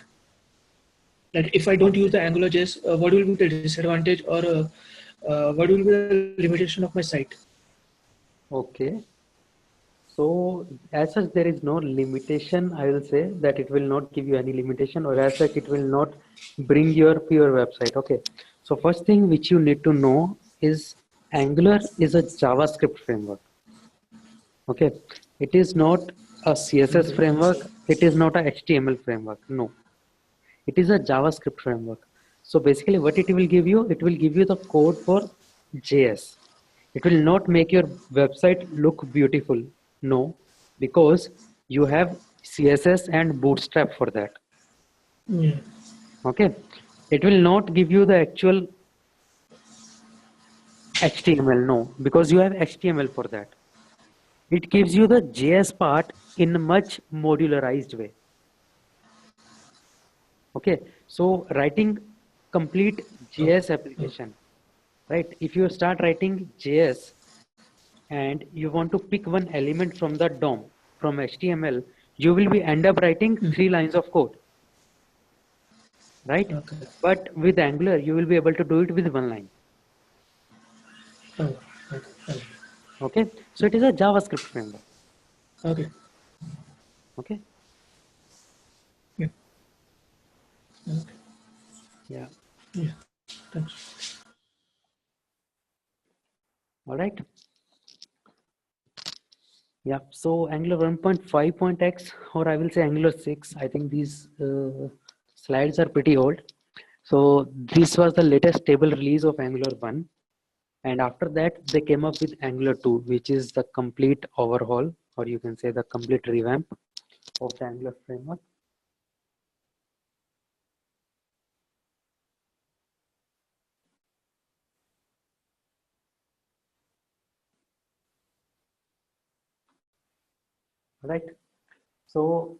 Like if I don't use the AngularJS, what will be the disadvantage or what will be the limitation of my site? Okay. So as such, there is no limitation. I will say that it will not give you any limitation, or as such, it will not bring your pure website. Okay. So first thing which you need to know is Angular is a JavaScript framework. Okay. It is not a CSS framework. It is not a HTML framework. No. It is a JavaScript framework. So basically what it will give you the code for JS. It will not make your website look beautiful. No, because you have CSS and Bootstrap for that. Yeah. Okay. It will not give you the actual HTML. No, because you have HTML for that. It gives you the JS part in a much modularized way. Okay, so writing complete JS application, right? If you start writing JS, and you want to pick one element from the DOM from HTML, you will be end up writing 3 lines of code, right? Okay. But with Angular, you will be able to do it with 1 line. Oh, okay. Okay, so it is a JavaScript framework. Okay. Okay. Yeah. Okay. Yeah. Yeah. Thanks. All right. Yeah. So Angular 1.5.x, or I will say Angular 6. I think these slides are pretty old. So this was the latest stable release of Angular 1. And after that, they came up with Angular 2, which is the complete overhaul, or you can say the complete revamp of the Angular framework. Right. So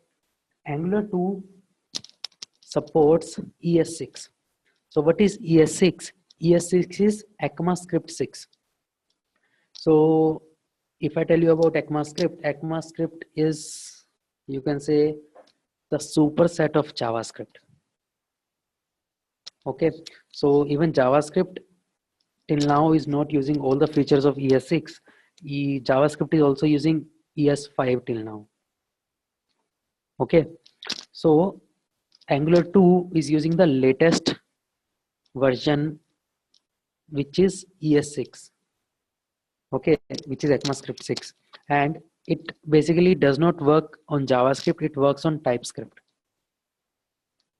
Angular 2 supports ES6. So what is ES6? ES6 is ECMAScript 6. So if I tell you about ECMAScript is, you can say, the superset of JavaScript. Okay, so even JavaScript till now is not using all the features of ES6. JavaScript is also using ES5 till now. Okay, so Angular 2 is using the latest version, which is ES6. Okay, which is ECMAScript 6, and it basically does not work on JavaScript, it works on TypeScript.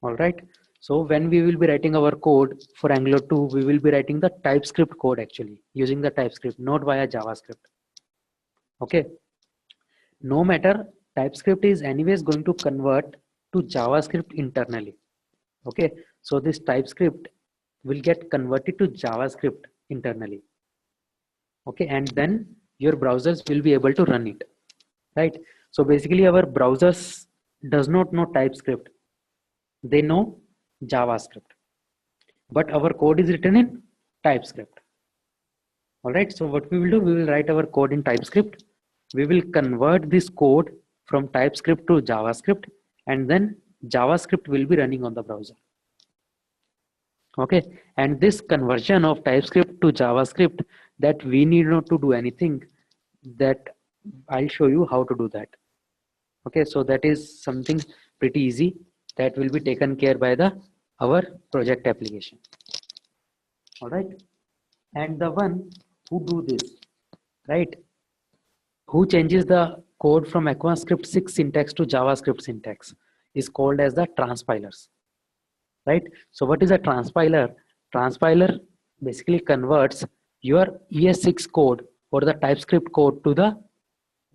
All right, so when we will be writing our code for Angular 2, we will be writing the TypeScript code actually using the TypeScript, not via JavaScript. Okay, no matter, TypeScript is anyways going to convert to JavaScript internally. Okay, so this TypeScript will get converted to JavaScript internally. Okay, and then your browsers will be able to run it, right? So basically our browsers does not know TypeScript, they know JavaScript, but our code is written in TypeScript. All right, so what we will do, we will write our code in TypeScript, we will convert this code from TypeScript to JavaScript, and then JavaScript will be running on the browser. Okay, and this conversion of TypeScript to JavaScript, that we need not to do anything, that I'll show you how to do that. Okay, so that is something pretty easy that will be taken care by our project application. All right, and the one who do this, right, who changes the code from ECMAScript 6 syntax to JavaScript syntax is called as the transpilers. Right, so what is a transpiler? Transpiler basically converts your ES6 code or the TypeScript code to the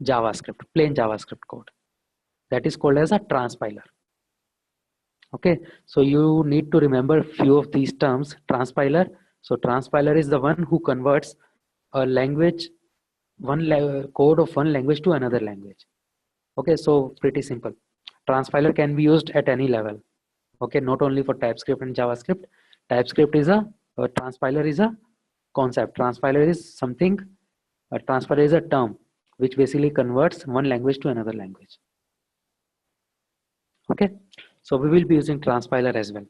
JavaScript, plain JavaScript code. That is called as a transpiler. Okay, so you need to remember a few of these terms. Transpiler, so transpiler is the one who converts a language, code of one language to another language. Okay, so pretty simple. Transpiler can be used at any level. Okay, not only for TypeScript and JavaScript. TypeScript is a transpiler is a concept. Transpiler is something, a transpiler is a term which basically converts one language to another language. Okay, so we will be using transpiler as well.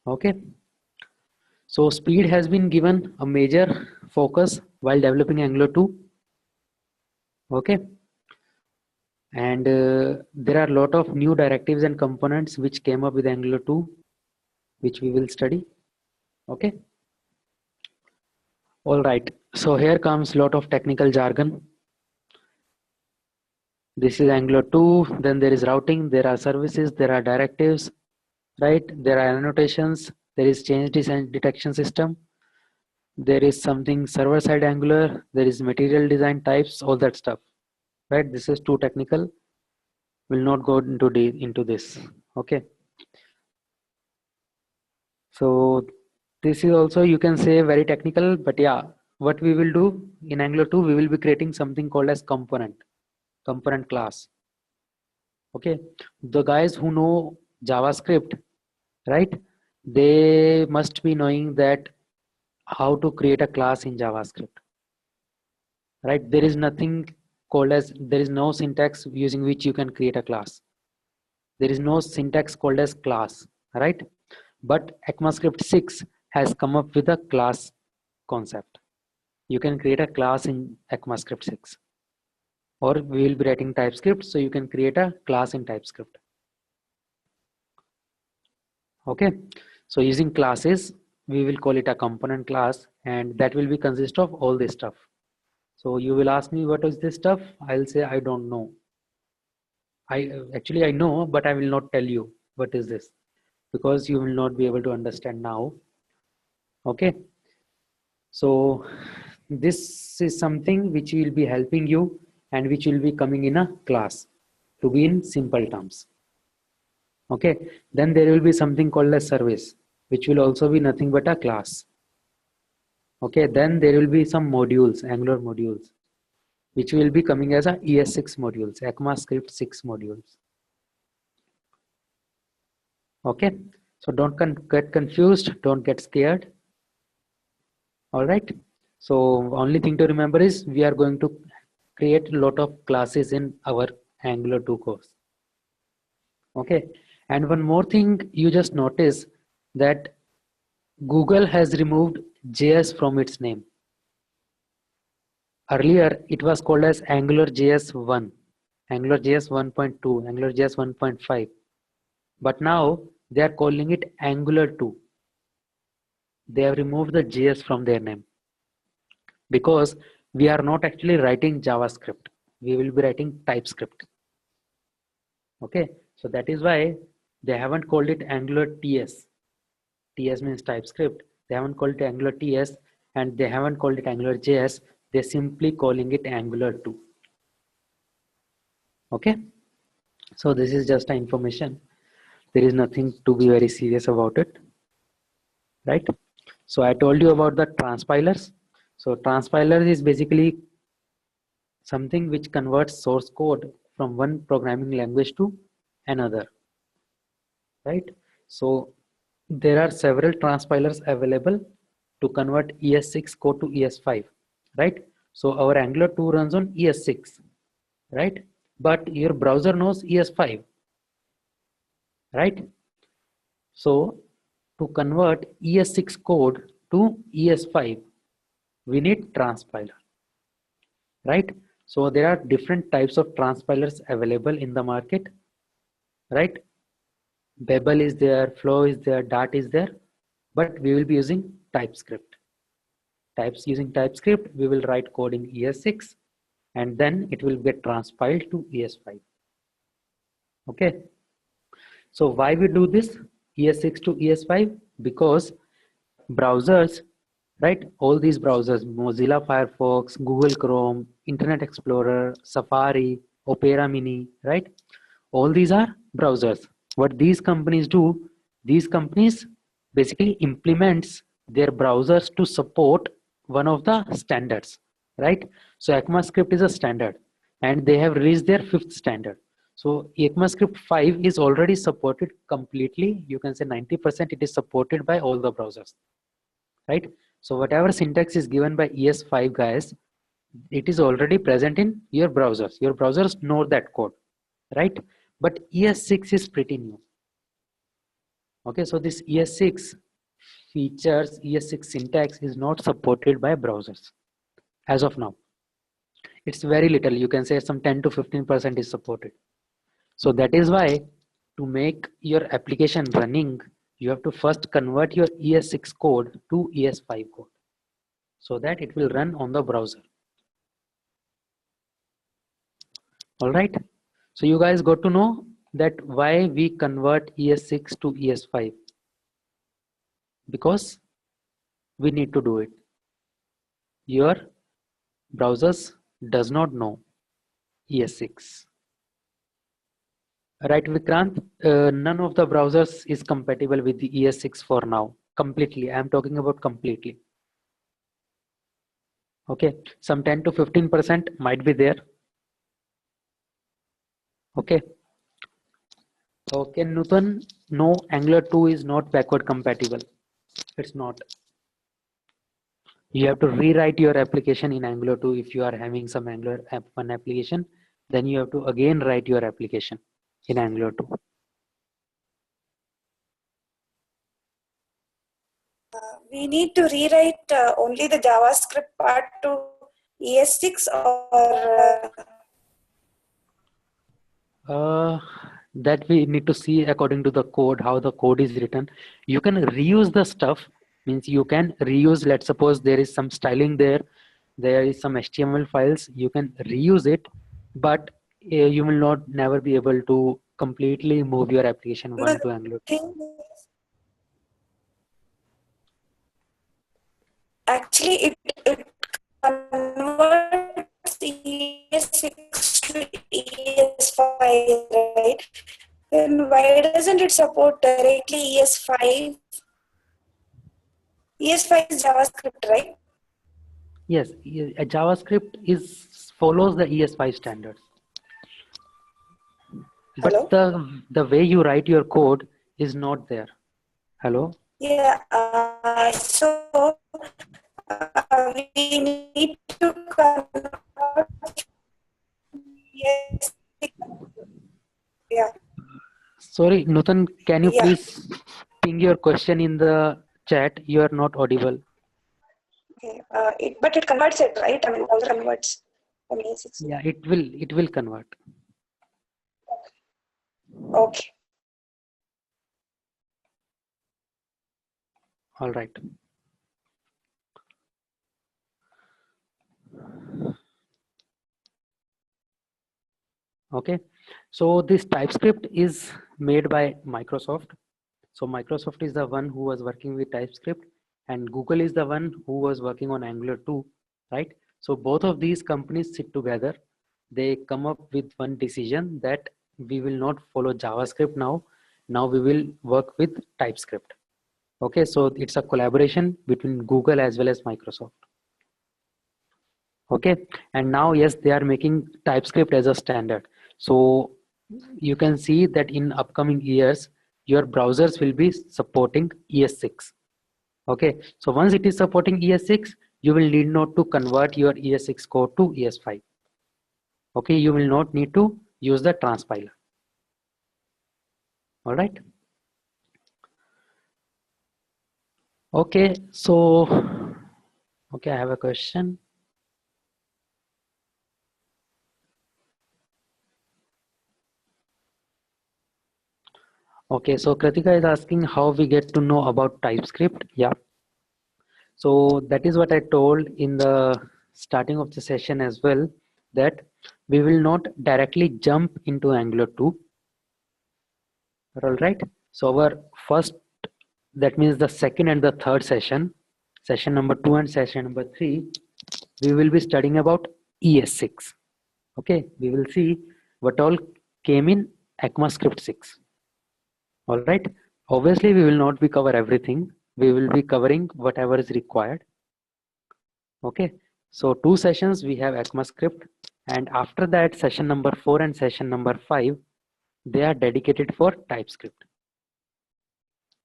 Okay, so speed has been given a major focus while developing Angular 2. Okay, and there are a lot of new directives and components which came up with Angular 2, which we will study. Okay, all right, so here comes a lot of technical jargon. This is Angular 2, then there is routing, there are services, there are directives, right? There are annotations, there is change detection system, there is something server-side Angular, there is material design types, all that stuff, right? This is too technical, will not go into this. Okay, so this is also, you can say, very technical, but yeah, what we will do in Angular 2, we will be creating something called as component class. Okay, the guys who know JavaScript, right, they must be knowing that how to create a class in JavaScript. right? There is nothing called as, there is no syntax using which you can create a class. There is no syntax called as class, right? But ECMAScript 6 has come up with a class concept. You can create a class in ECMAScript 6, or we will be writing TypeScript, so you can create a class in TypeScript. Okay, so using classes, we will call it a component class, and that will be consist of all this stuff. So you will ask me, what is this stuff? I'll say I don't know. I know, but I will not tell you what is this, because you will not be able to understand now. Okay, so this is something which will be helping you and which will be coming in a class to be in simple terms. Okay, then there will be something called a service, which will also be nothing but a class. Okay, then there will be some modules, Angular modules, which will be coming as a ES6 modules, ECMAScript 6 modules. Okay, so don't get confused, don't get scared. All right, so only thing to remember is we are going to create a lot of classes in our Angular 2 course. Okay, and one more thing, you just notice that Google has removed JS from its name. Earlier, it was called as AngularJS 1, AngularJS 1.2, AngularJS 1.5. But now they are calling it Angular 2. They have removed the JS from their name, because we are not actually writing JavaScript. We will be writing TypeScript. Okay, so that is why they haven't called it Angular TS. TS means TypeScript. They haven't called it Angular TS, and they haven't called it Angular JS. They're simply calling it Angular 2. Okay, so this is just an information. There is nothing to be very serious about it, right? So I told you about the transpilers. So transpilers is basically something which converts source code from one programming language to another, right? So there are several transpilers available to convert ES6 code to ES5, right? So our Angular 2 runs on ES6, right? But your browser knows ES5, right? So to convert ES6 code to ES5, we need transpiler, right? So there are different types of transpilers available in the market, right? Babel is there, Flow is there, Dart is there, but we will be using TypeScript. Using TypeScript, we will write code in ES6, and then it will get transpiled to ES5. Okay, so why we do this ES6 to ES5? Because browsers, right, all these browsers, Mozilla Firefox, Google Chrome, Internet Explorer, Safari, Opera Mini, right, all these are browsers. What these companies do, these companies basically implements their browsers to support one of the standards, right? So ECMAScript is a standard, and they have released their 5th standard. So ECMAScript 5 is already supported completely. You can say 90% it is supported by all the browsers, right? So whatever syntax is given by ES5 guys, it is already present in your browsers. Your browsers know that code, right? But ES6 is pretty new. Okay, so this ES6 features, ES6 syntax is not supported by browsers as of now. It's very little. You can say some 10 to 15% is supported. So that is why to make your application running, you have to first convert your ES6 code to ES5 code so that it will run on the browser. All right. So you guys got to know that why we convert ES6 to ES5, because we need to do it. Your browsers does not know ES6. Right, Vikrant? None of the browsers is compatible with the ES6 for now. Completely. I'm talking about completely. Okay. Some 10 to 15% might be there. Okay. Okay, Nutan, no, Angular 2 is not backward compatible. It's not. You have to rewrite your application in Angular 2. If you are having some Angular app 1 application, then you have to again write your application in Angular 2. We need to rewrite only the JavaScript part to ES6 or that we need to see according to the code, how the code is written. You can reuse the stuff, means you can reuse, let's suppose there is some styling there is some HTML files, you can reuse it, but you will not never be able to completely move your application one to Angular. Actually, it converts ES6 to ES5, right? Then why doesn't it support directly ES5? ES5 is JavaScript, right? Yes, a JavaScript follows the ES5 standards. Hello? But the way you write your code is not there. Hello? Yeah, so we need to convert ES6. Yeah. Sorry, Nutan, can you Yeah. please ping your question in the chat? You are not audible. Okay. But it converts it, right? I mean, browser converts from ES6. Yeah, it will convert. Okay. All right. Okay, so this TypeScript is made by Microsoft. So Microsoft is the one who was working with TypeScript, and Google is the one who was working on Angular 2, right? So both of these companies sit together. They come up with one decision that we will not follow JavaScript now. Now we will work with TypeScript. Okay, so it's a collaboration between Google as well as Microsoft. Okay, and now yes, they are making TypeScript as a standard. So you can see that in upcoming years your browsers will be supporting ES6. Okay, so once it is supporting ES6, you will need not to convert your ES6 code to ES5. Okay, you will not need to use the transpiler. All right. Okay, so okay, I have a question. Okay, so Kritika is asking how we get to know about TypeScript. Yeah. So that is what I told in the starting of the session as well, that we will not directly jump into Angular 2. All right. So our first, that means the second and the third session, session number 2 and session number 3, we will be studying about ES6. Okay, we will see what all came in ECMAScript 6. All right. Obviously, we will not be cover everything. We will be covering whatever is required. Okay. So 2 sessions we have ECMAScript, and after that session number 4 and session number 5, they are dedicated for TypeScript.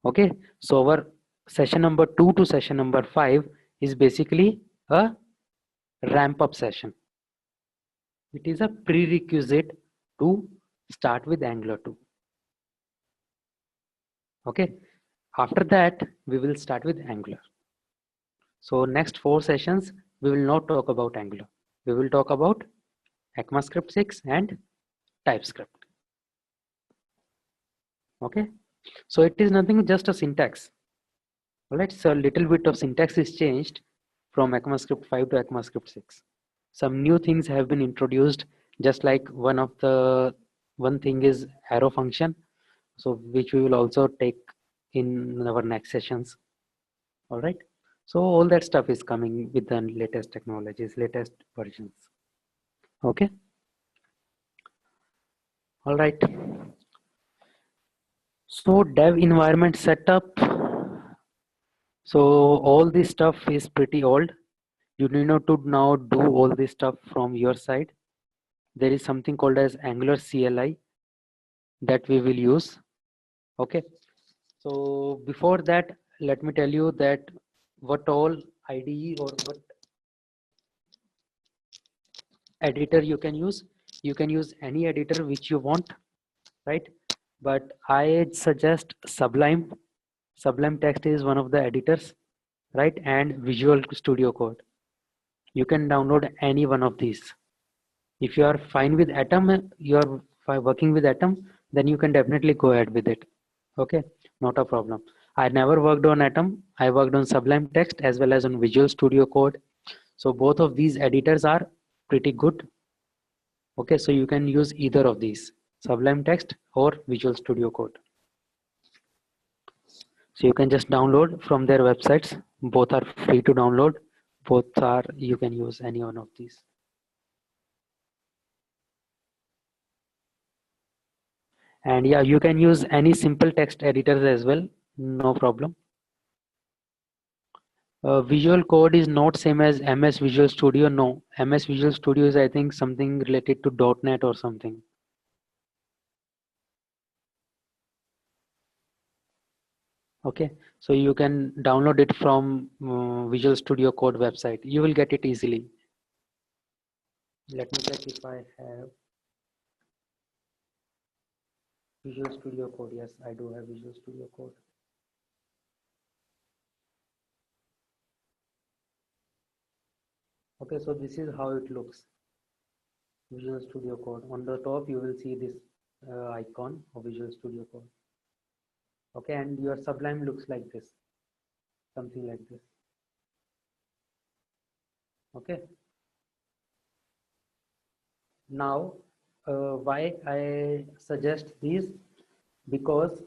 Okay. So our session number 2 to session number 5 is basically a ramp up session. It is a prerequisite to start with Angular 2. Okay. After that, we will start with Angular. So next 4 sessions, we will not talk about Angular. We will talk about ECMAScript 6 and TypeScript. Okay. So it is nothing, just a syntax. All right. So a little bit of syntax is changed from ECMAScript 5 to ECMAScript 6. Some new things have been introduced, just like one thing is arrow function, so which we will also take in our next sessions. All right. So all that stuff is coming with the latest technologies, latest versions. Okay. All right. So dev environment setup. So all this stuff is pretty old. You need not to now do all this stuff from your side. There is something called as Angular CLI that we will use. Okay. So before that, let me tell you that what all IDE or what editor you can use. You can use any editor which you want, right? But I suggest Sublime. Sublime Text is one of the editors, right? And Visual Studio Code. You can download any one of these. If you are fine with Atom, you are working with Atom, then you can definitely go ahead with it. Okay, not a problem. I never worked on Atom. I worked on Sublime Text as well as on Visual Studio Code. So both of these editors are pretty good. Okay, so you can use either of these, Sublime Text or Visual Studio Code. So you can just download from their websites. Both are free to download. Both are, you can use any one of these. And yeah, you can use any simple text editors as well, no problem. Visual Code is not same as MS Visual Studio. No, MS Visual Studio is I think something related to .NET or something. Okay, so you can download it from Visual Studio Code website. You will get it easily. Let me check if I have Visual Studio Code. Yes, I do have Visual Studio Code. Okay, so this is how it looks. Visual Studio Code. On the top, you will see this icon of Visual Studio Code. Okay, and your Sublime looks like this, something like this. Okay. Now, why I suggest these? Because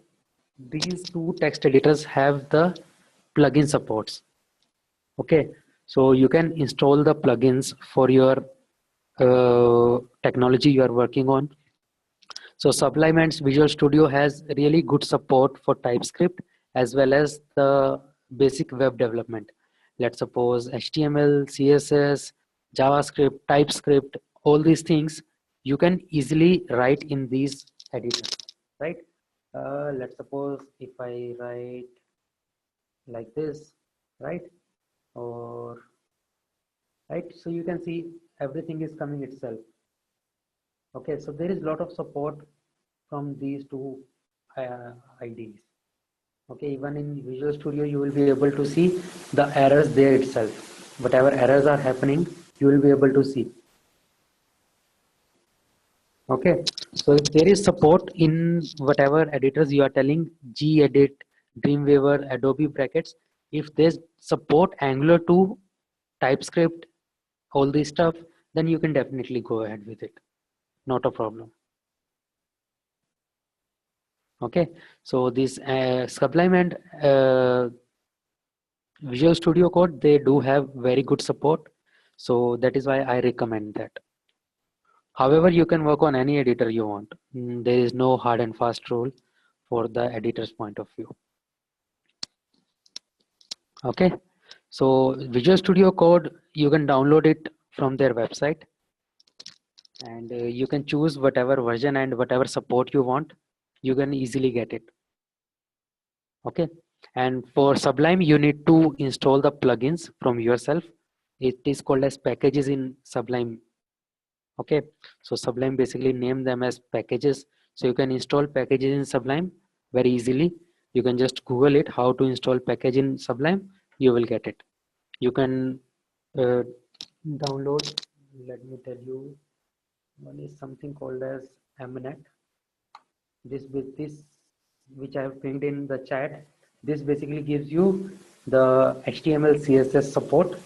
these two text editors have the plugin supports. Okay, so you can install the plugins for your technology you are working on. So Sublime and Visual Studio has really good support for TypeScript as well as the basic web development. Let's suppose HTML, CSS, JavaScript, TypeScript, all these things you can easily write in these editors, right? Let's suppose if I write like this, right? Or right, so you can see everything is coming itself. Okay, so there is a lot of support from these two IDs. Okay, even in Visual Studio you will be able to see the errors there itself. Whatever errors are happening, you will be able to see. Okay, so if there is support in whatever editors you are telling, gedit, Dreamweaver, Adobe brackets, if there's support Angular 2, TypeScript, all this stuff, then you can definitely go ahead with it. Not a problem. Okay, so this Sublime and Visual Studio Code, they do have very good support. So that is why I recommend that. However, you can work on any editor you want. There is no hard and fast rule for the editor's point of view. Okay, so Visual Studio Code, you can download it from their website. And you can choose whatever version and whatever support you want. You can easily get it. Okay, and for Sublime you need to install the plugins from yourself. It is called as packages in Sublime. Okay, so Sublime basically name them as packages, so you can install packages in Sublime very easily. You can just Google it, how to install package in Sublime, you will get it. You can download, let me tell you, one is something called as Mnet. This which I have pinged in the chat, this basically gives you the HTML CSS support.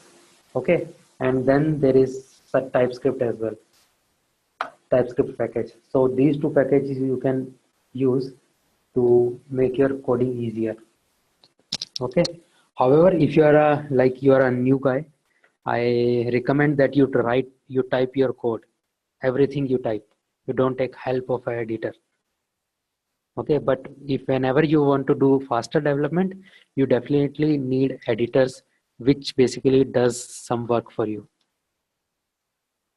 Okay, and then there is a TypeScript as well, TypeScript package. So these two packages you can use to make your coding easier. Okay, however, if you are a new guy, I recommend that you type your code, everything you type. You don't take help of an editor. Okay, but if whenever you want to do faster development, you definitely need editors which basically does some work for you,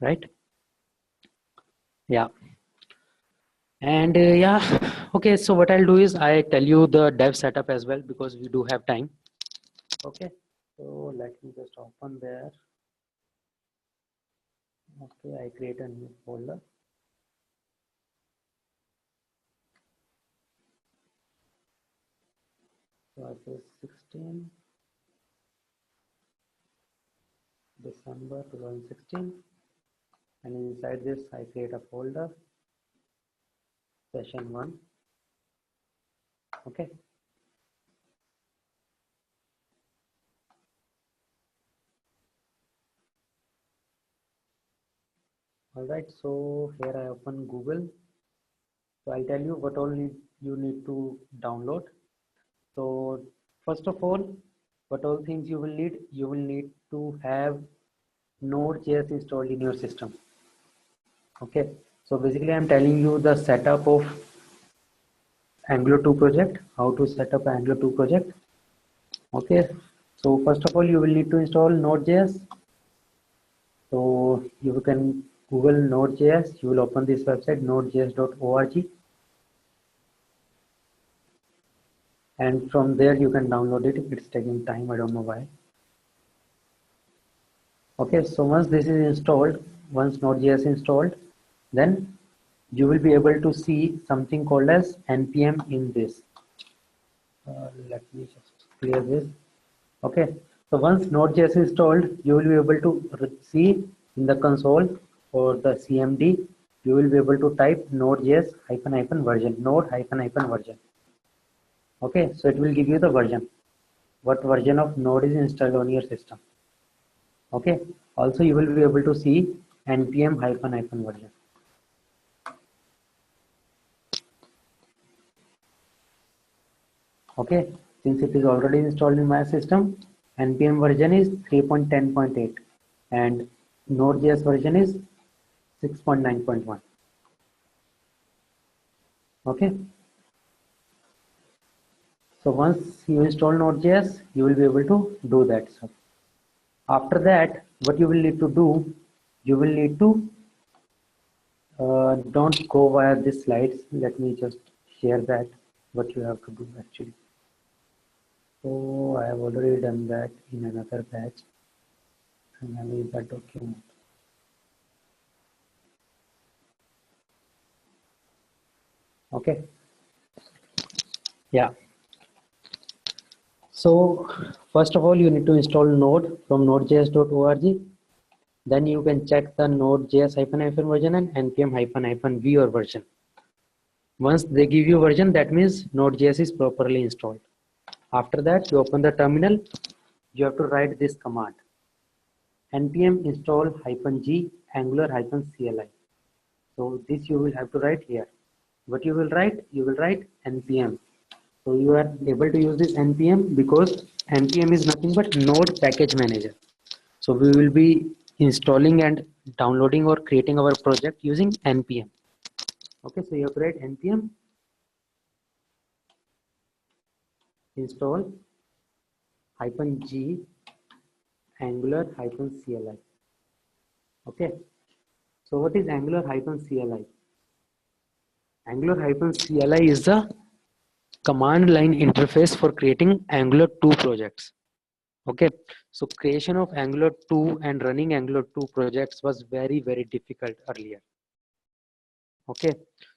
right? Yeah. And yeah, okay, so what I'll do is I tell you the dev setup as well, because we do have time. Okay, So let me just open there. Okay, I create a new folder. So I say 16 December 2016, and inside this I create a folder, session 1. Okay. All right, so here I open Google. So I'll tell you what all you need to download. So first of all, what all things you will need to have Node.js installed in your system. Okay, so basically I'm telling you the setup of Angular 2 project, how to set up Angular 2 project. Okay, so first of all you will need to install Node.js. So you can Google Node.js, you will open this website nodejs.org, and from there you can download it. It's taking time, I don't know why. Okay, so once this is installed, once Node.js installed, then you will be able to see something called as npm in this. Let me just clear this. Okay, so once Node.js is installed, you will be able to see in the console or the CMD, you will be able to type Node.js --version, node --version. Okay, so it will give you the version, what version of Node is installed on your system. Okay, also you will be able to see npm --version. Okay, since it is already installed in my system, npm version is 3.10.8 and Node.js version is 6.9.1. Okay, so once you install Node.js, you will be able to do that stuff. After that, what you will need to do, you will need to don't go via this slides. Let me just share that what you have to do actually. So I have already done that in another batch, and I will that document. Okay. Yeah. So first of all, you need to install Node from nodejs.org. Then you can check the Node.js --version and npm --v or version. Once they give you version, that means Node.js is properly installed. After that, you open the terminal. You have to write this command: npm install -g angular -cli. So this you will have to write here. What you will write? You will write npm. So you are able to use this npm because npm is nothing but Node package manager. So we will be installing and downloading or creating our project using npm. Okay, so you have to write npm install -g angular -cli. Okay, so what is angular -cli? Angular -cli is the command line interface for creating Angular 2 projects. Okay, so creation of Angular 2 and running Angular 2 projects was very difficult earlier. Okay,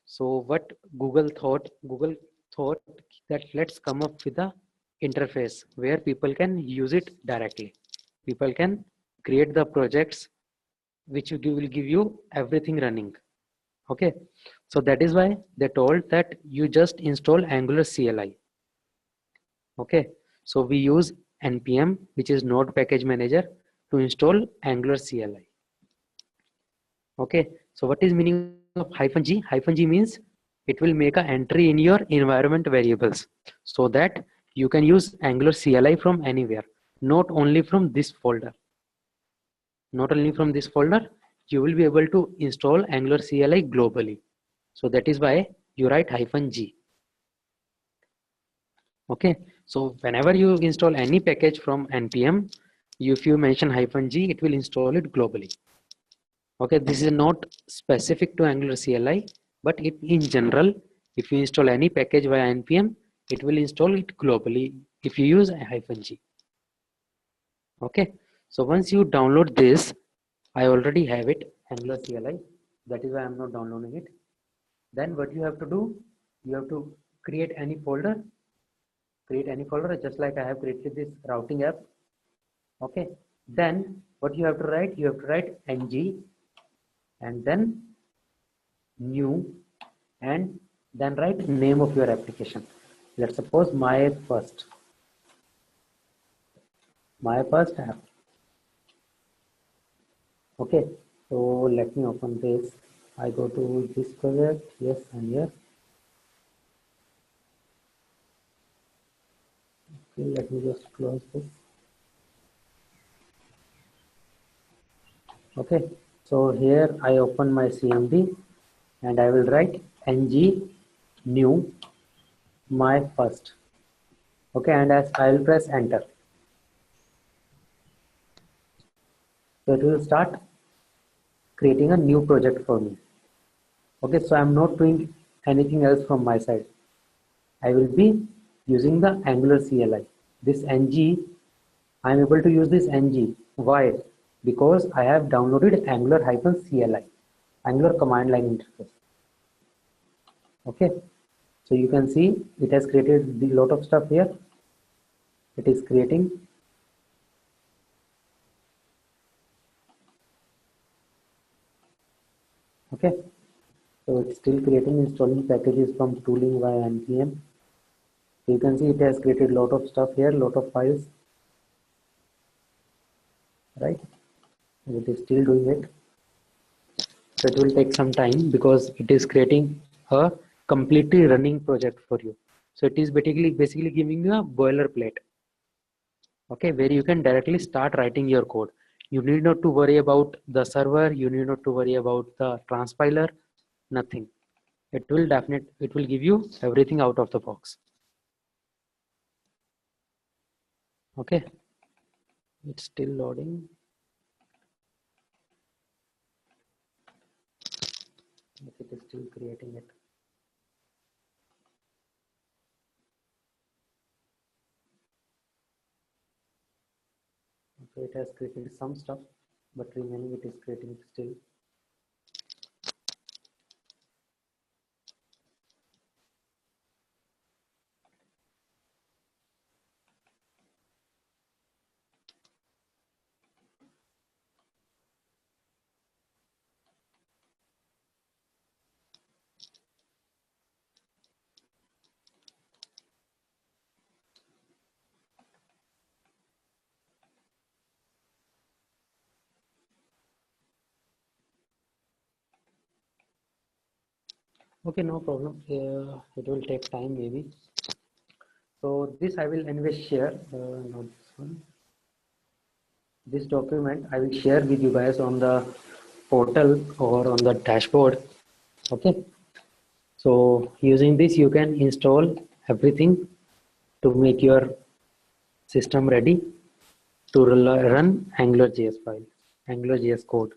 so what Google thought that let's come up with a interface where people can use it directly. People can create the projects which will give you everything running. Okay, so that is why they told that you just install Angular CLI. Okay, so we use npm, which is Node package manager, to install Angular CLI. Okay, so what is meaning of -g? -g means it will make an entry in your environment variables so that you can use Angular CLI from anywhere, not only from this folder. Not only from this folder, you will be able to install Angular CLI globally. So that is why you write -g. Okay, so whenever you install any package from npm, if you mention -g, it will install it globally. Okay, this is not specific to Angular CLI, but in general, if you install any package via npm, it will install it globally if you use -g. Okay, so once you download this, I already have it, Angular CLI. That is why I'm not downloading it. Then what you have to do, you have to create any folder just like I have created this routing app. Okay, then what you have to write, ng and then new and then write name of your application. Let's suppose my first app. Okay, so let me open this. I go to this project, yes, and here. Okay, let me just close this. Okay, so here I open my CMD and I will write ng new my first. Okay, and as I will press enter, so it will start creating a new project for me. Okay, so I'm not doing anything else from my side. I will be using the Angular CLI. This ng, I'm able to use this ng. Why? Because I have downloaded Angular-CLI, Angular command line interface. Okay, so you can see it has created a lot of stuff here. It is creating. Okay, so it's still creating, installing packages from tooling via npm. So you can see it has created a lot of stuff here, lot of files, right? It is still doing it. So it will take some time because it is creating a completely running project for you. So it is basically giving you a boilerplate, okay, where you can directly start writing your code. You need not to worry about the server. You need not to worry about the transpiler. Nothing. It will give you everything out of the box. Okay, it's still loading. It is still creating it. Okay, it has created some stuff, but remaining it is creating still. Okay, no problem. It will take time maybe. So this I will anyway share. Not this one. This document I will share with you guys on the portal or on the dashboard. Okay. So using this you can install everything to make your system ready to run AngularJS file, AngularJS code.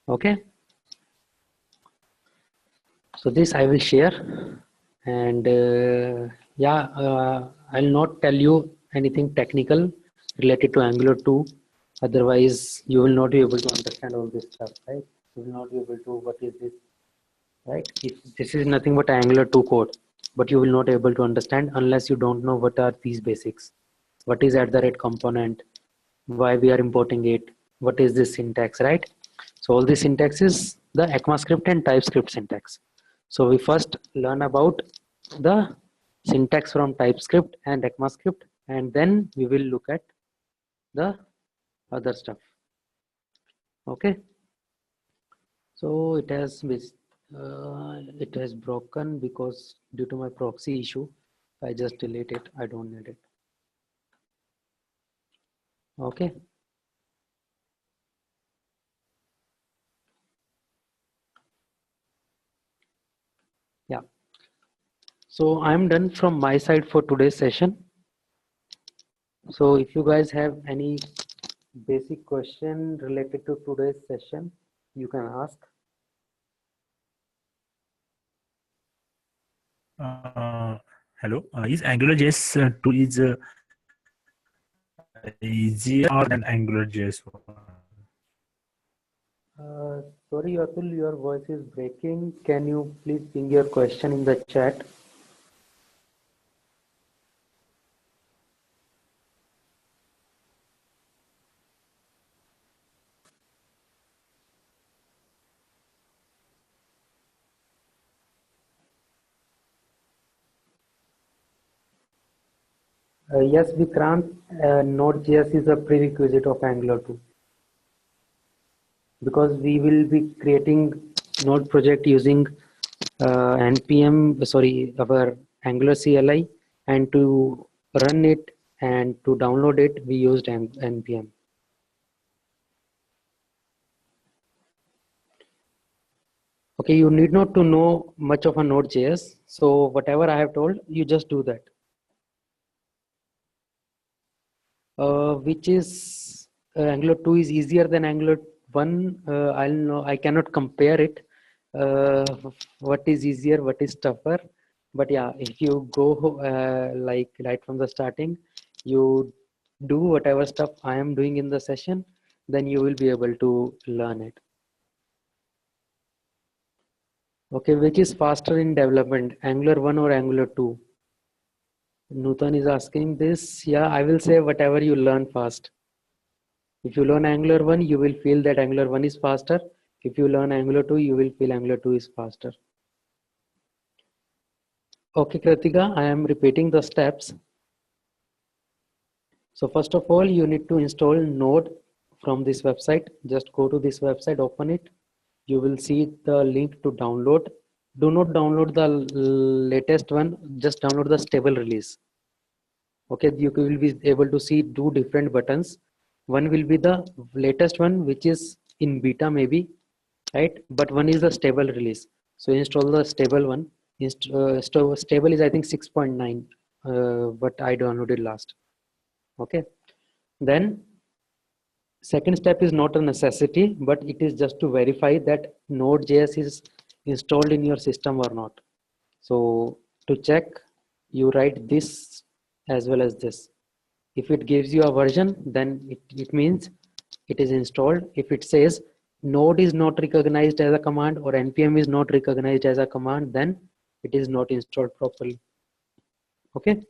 Okay. So this I will share, and I'll not tell you anything technical related to Angular 2. Otherwise, you will not be able to understand all this stuff, right? You will not be able to, what is this, right? If this is nothing but Angular 2 code, but you will not be able to understand unless you don't know what are these basics. What is @ component? Why we are importing it? What is this syntax, right? So all this syntax is the ECMAScript and TypeScript syntax. So we first learn about the syntax from TypeScript and ECMAScript, and then we will look at the other stuff. Okay. So it has broken because due to my proxy issue. I just delete it. I don't need it. Okay. Yeah. So I'm done from my side for today's session. So if you guys have any basic question related to today's session, you can ask. Hello. Is AngularJS 2 is easier or than AngularJS one? Sorry, Atul, your voice is breaking. Can you please ping your question in the chat? Yes, Vikrant, Node.js is a prerequisite of Angular 2 because we will be creating Node project using our Angular CLI, and to run it and to download it, we used npm. Okay, you need not to know much of a Node.js. So whatever I have told, you just do that. Which is Angular 2 is easier than Angular 1. I cannot compare it. What is easier, what is tougher? But yeah, if you go like right from the starting, you do whatever stuff I am doing in the session, then you will be able to learn it. Okay, which is faster in development, Angular 1 or Angular 2? Nutan is asking this. Yeah, I will say whatever you learn fast. If you learn Angular 1, you will feel that Angular 1 is faster. If you learn Angular 2, you will feel Angular 2 is faster. Okay, Kritika, I am repeating the steps. So first of all, you need to install Node from this website. Just go to this website, open it. You will see the link to download. Do not download the latest one, just download the stable release. Okay, you will be able to see two different buttons. One will be the latest one, which is in beta maybe, right? But one is the stable release. So install the stable one. Stable is I think 6.9, but I downloaded last. Okay, then second step is not a necessity, but it is just to verify that Node.js is installed in your system or not. So to check, you write this as well as this. If it gives you a version, then it means it is installed. If it says node is not recognized as a command or npm is not recognized as a command, then it is not installed properly. Okay,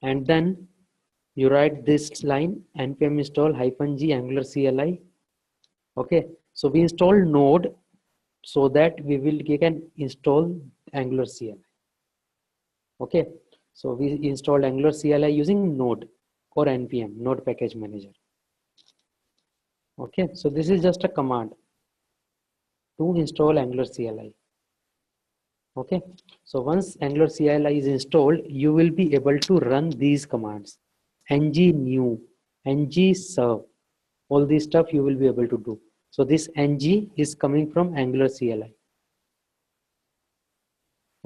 and then you write this line, npm install -g angular CLI. Okay, so we install node so that we can install Angular CLI. Okay, so we installed Angular CLI using node or npm, node package manager. Okay, so this is just a command to install Angular CLI. Okay, so once Angular CLI is installed, you will be able to run these commands: ng new, ng serve, all this stuff you will be able to do. So this ng is coming from Angular CLI.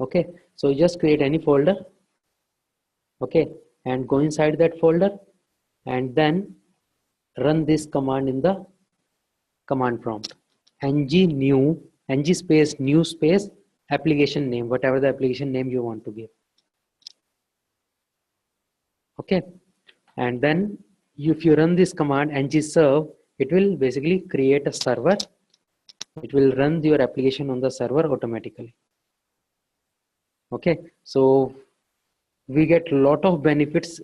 Okay, so you just create any folder. Okay, and go inside that folder and then run this command in the command prompt: ng new, ng space new space application name, whatever the application name you want to give. Okay, and then if you run this command ng serve, it will basically create a server. It will run your application on the server automatically. Okay, so we get a lot of benefits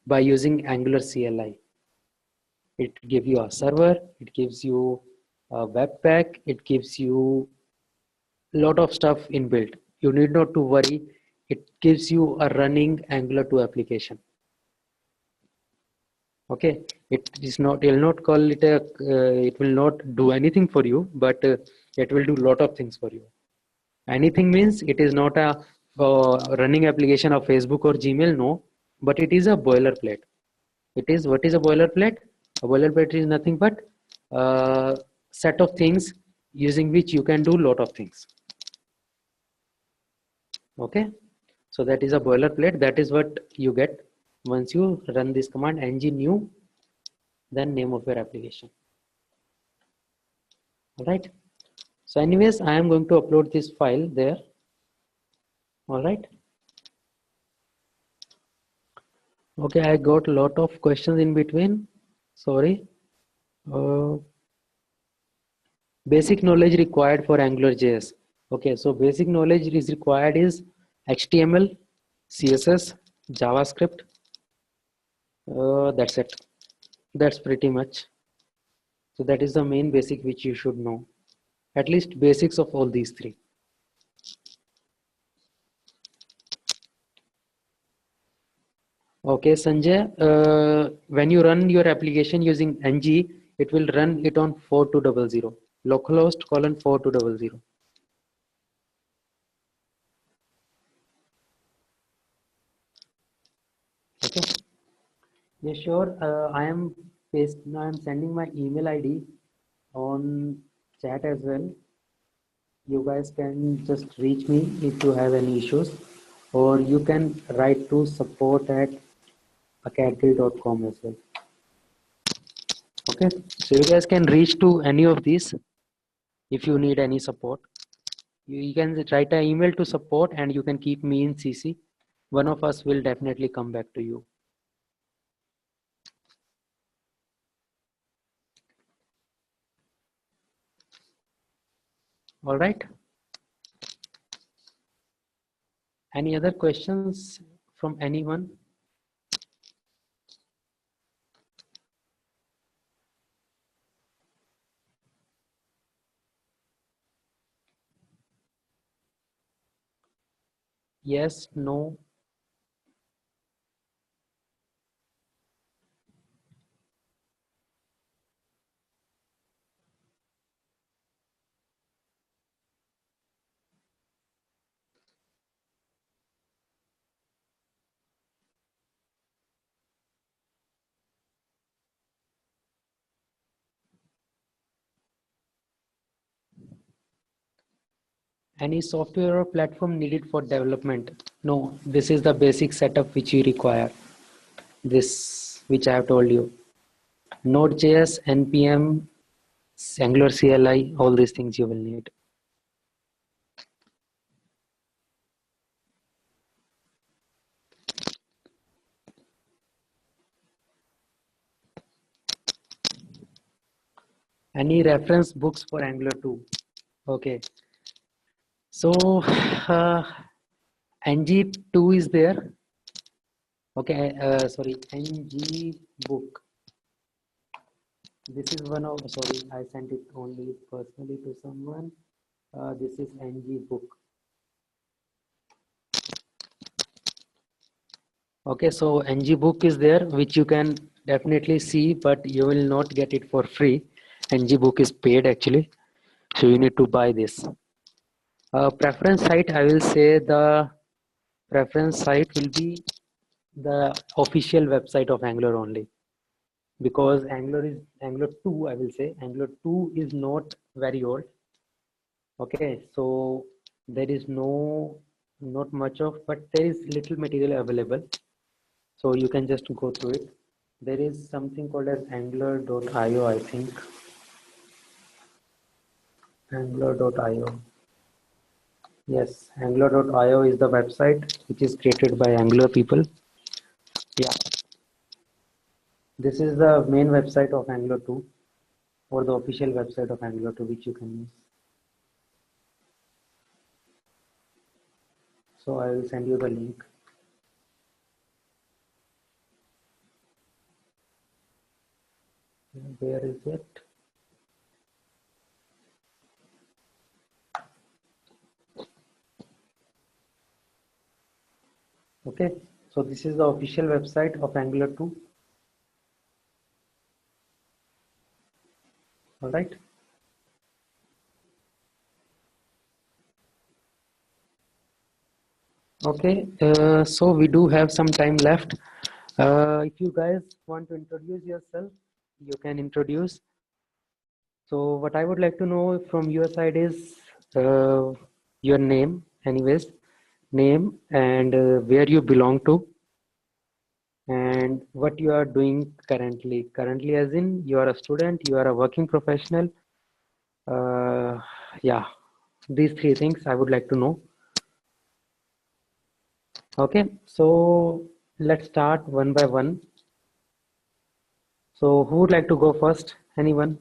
by using Angular CLI. It gives you a server, it gives you a webpack, it gives you a lot of stuff inbuilt. You need not to worry. It gives you a running Angular 2 application. Okay, it is not, you'll not call it a, it will not do anything for you, but it will do a lot of things for you. Anything means it is not a running application of Facebook or Gmail, no, but it is a boilerplate. It is, what is a boilerplate? A boilerplate is nothing but a set of things using which you can do a lot of things. Okay, so that is a boilerplate. That is what you get once you run this command ng new, then name of your application. All right, so anyways, I am going to upload this file there. All right, Okay, I got a lot of questions in between. Sorry. Uh, Basic knowledge required for AngularJS. Okay, so basic knowledge is required is HTML, CSS, JavaScript. That's it. That's pretty much. So that is the main basic which you should know. At least basics of all these three. Okay, Sanjay, when you run your application using ng, it will run it on 4200, localhost colon 4200. Okay. Yeah, sure. I am sending my email ID on chat as well. You guys can just reach me if you have any issues, or you can write to support@acadgild.com as well. Okay, so you guys can reach to any of these if you need any support. You can write an email to support and you can keep me in CC. One of us will definitely come back to you. All right. Any other questions from anyone? Yes, no. Any software or platform needed for development? No, this is the basic setup which you require. This, which I have told you. Node.js, NPM, Angular CLI, all these things you will need. Any reference books for Angular 2? Okay. So, ng2 is there. Okay, sorry, ng book. This is one of, sorry, I sent it only personally to someone. This is ng book. Okay, so ng book is there, which you can definitely see, but you will not get it for free. ng book is paid actually, so you need to buy this. Preference site, I will say the preference site will be the official website of Angular only, because Angular 2, I will say Angular 2 is not very old. Okay, so there is not much of, but there is little material available, so you can just go through it. There is something called as angular.io, I think. Angular.io. Yes, angular.io is the website which is created by Angular people. Yeah, this is the main website of Angular 2, or the official website of Angular 2, which you can use. So I will send you the link. Where is it? Okay, so this is the official website of Angular 2. All right. Okay, so we do have some time left. If you guys want to introduce yourself, you can introduce. So what I would like to know from your side is your name, anyways, name, and where you belong to, and what you are doing currently. Currently, as in you are a student, you are a working professional. Yeah, these three things I would like to know. Okay, so let's start one by one. So who would like to go first? Anyone?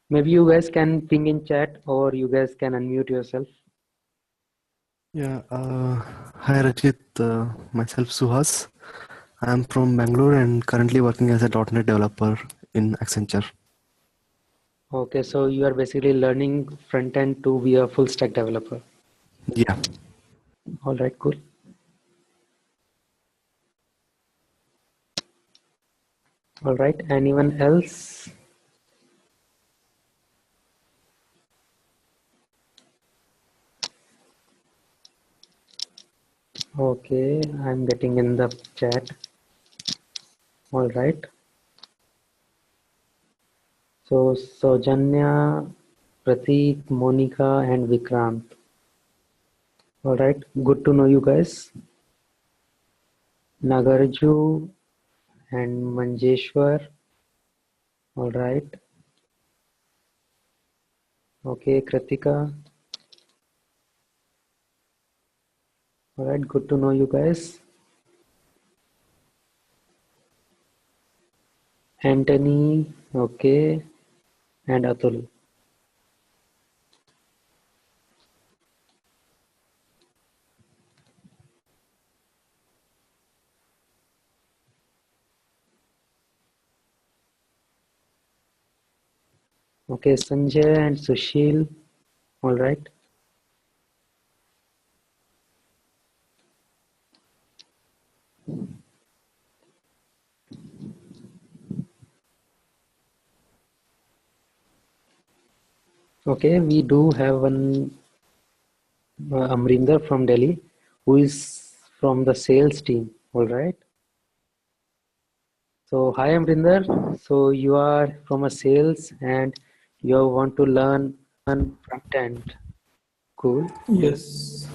Maybe you guys can ping in chat or you guys can unmute yourself. Yeah. Hi, Rajit. Myself, Suhas. I'm from Bangalore and currently working as a .NET developer in Accenture. Okay, so you are basically learning front end to be a full stack developer. Yeah. All right, cool. All right, anyone else? Okay, I'm getting in the chat. All right. So Sojanya, Prateek, Monica, and Vikrant. All right, good to know you guys. Nagarju and Manjeshwar. All right. Okay, Kritika. All right, good to know you guys. Anthony, okay, and Atul. Okay, Sanjay and Sushil. All right. Okay, we do have one Amrinder from Delhi who is from the sales team. All right. So hi Amrinder. So you are from a sales and you want to learn front end. Cool. Yes.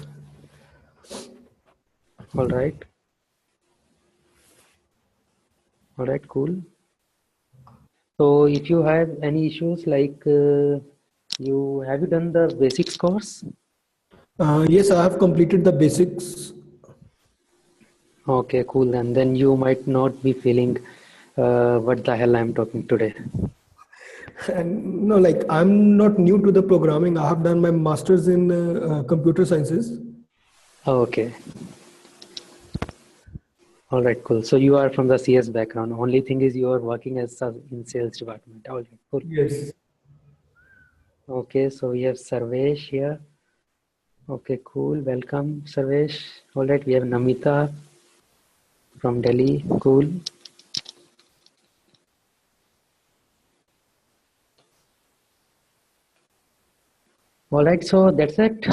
All right. All right. Cool. So if you have any issues like have you done the basics course? Yes, I have completed the basics. Okay, cool. And then you might not be feeling what the hell I'm talking today. And no, like I'm not new to the programming. I have done my master's in computer sciences. Okay. All right, cool. So you are from the CS background. Only thing is you are working as in sales department. All right, cool. Yes. Okay, so we have Sarvesh here. Okay, cool. Welcome, Sarvesh. All right, we have Namita from Delhi. Cool. All right, so that's it.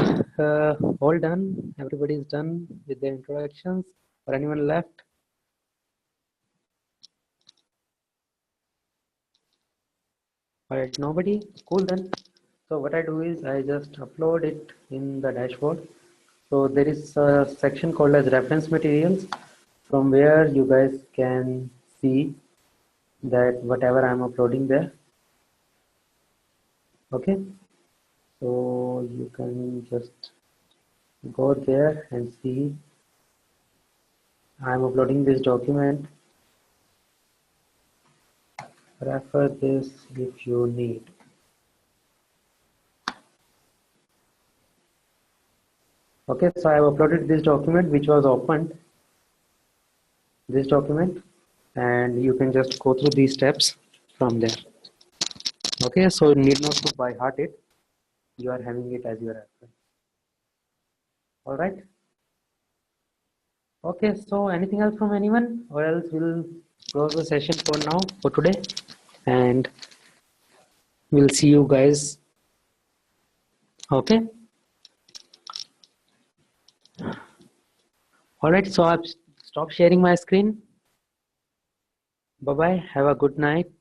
All done. Everybody's done with their introductions. Or anyone left? All right, nobody? Cool then. So what I do is I just upload it in the dashboard. So there is a section called as reference materials from where you guys can see that whatever I'm uploading there. Okay. So you can just go there and see I'm uploading this document. Refer this if you need. Okay, so I have uploaded this document which was opened, this document, and you can just go through these steps from there. Okay, so you need not to by heart it, you are having it as your reference. All right. Okay, so anything else from anyone, or else we'll close the session for now, for today, and we'll see you guys. Okay. All right, so I've stopped sharing my screen. Bye bye. Have a good night.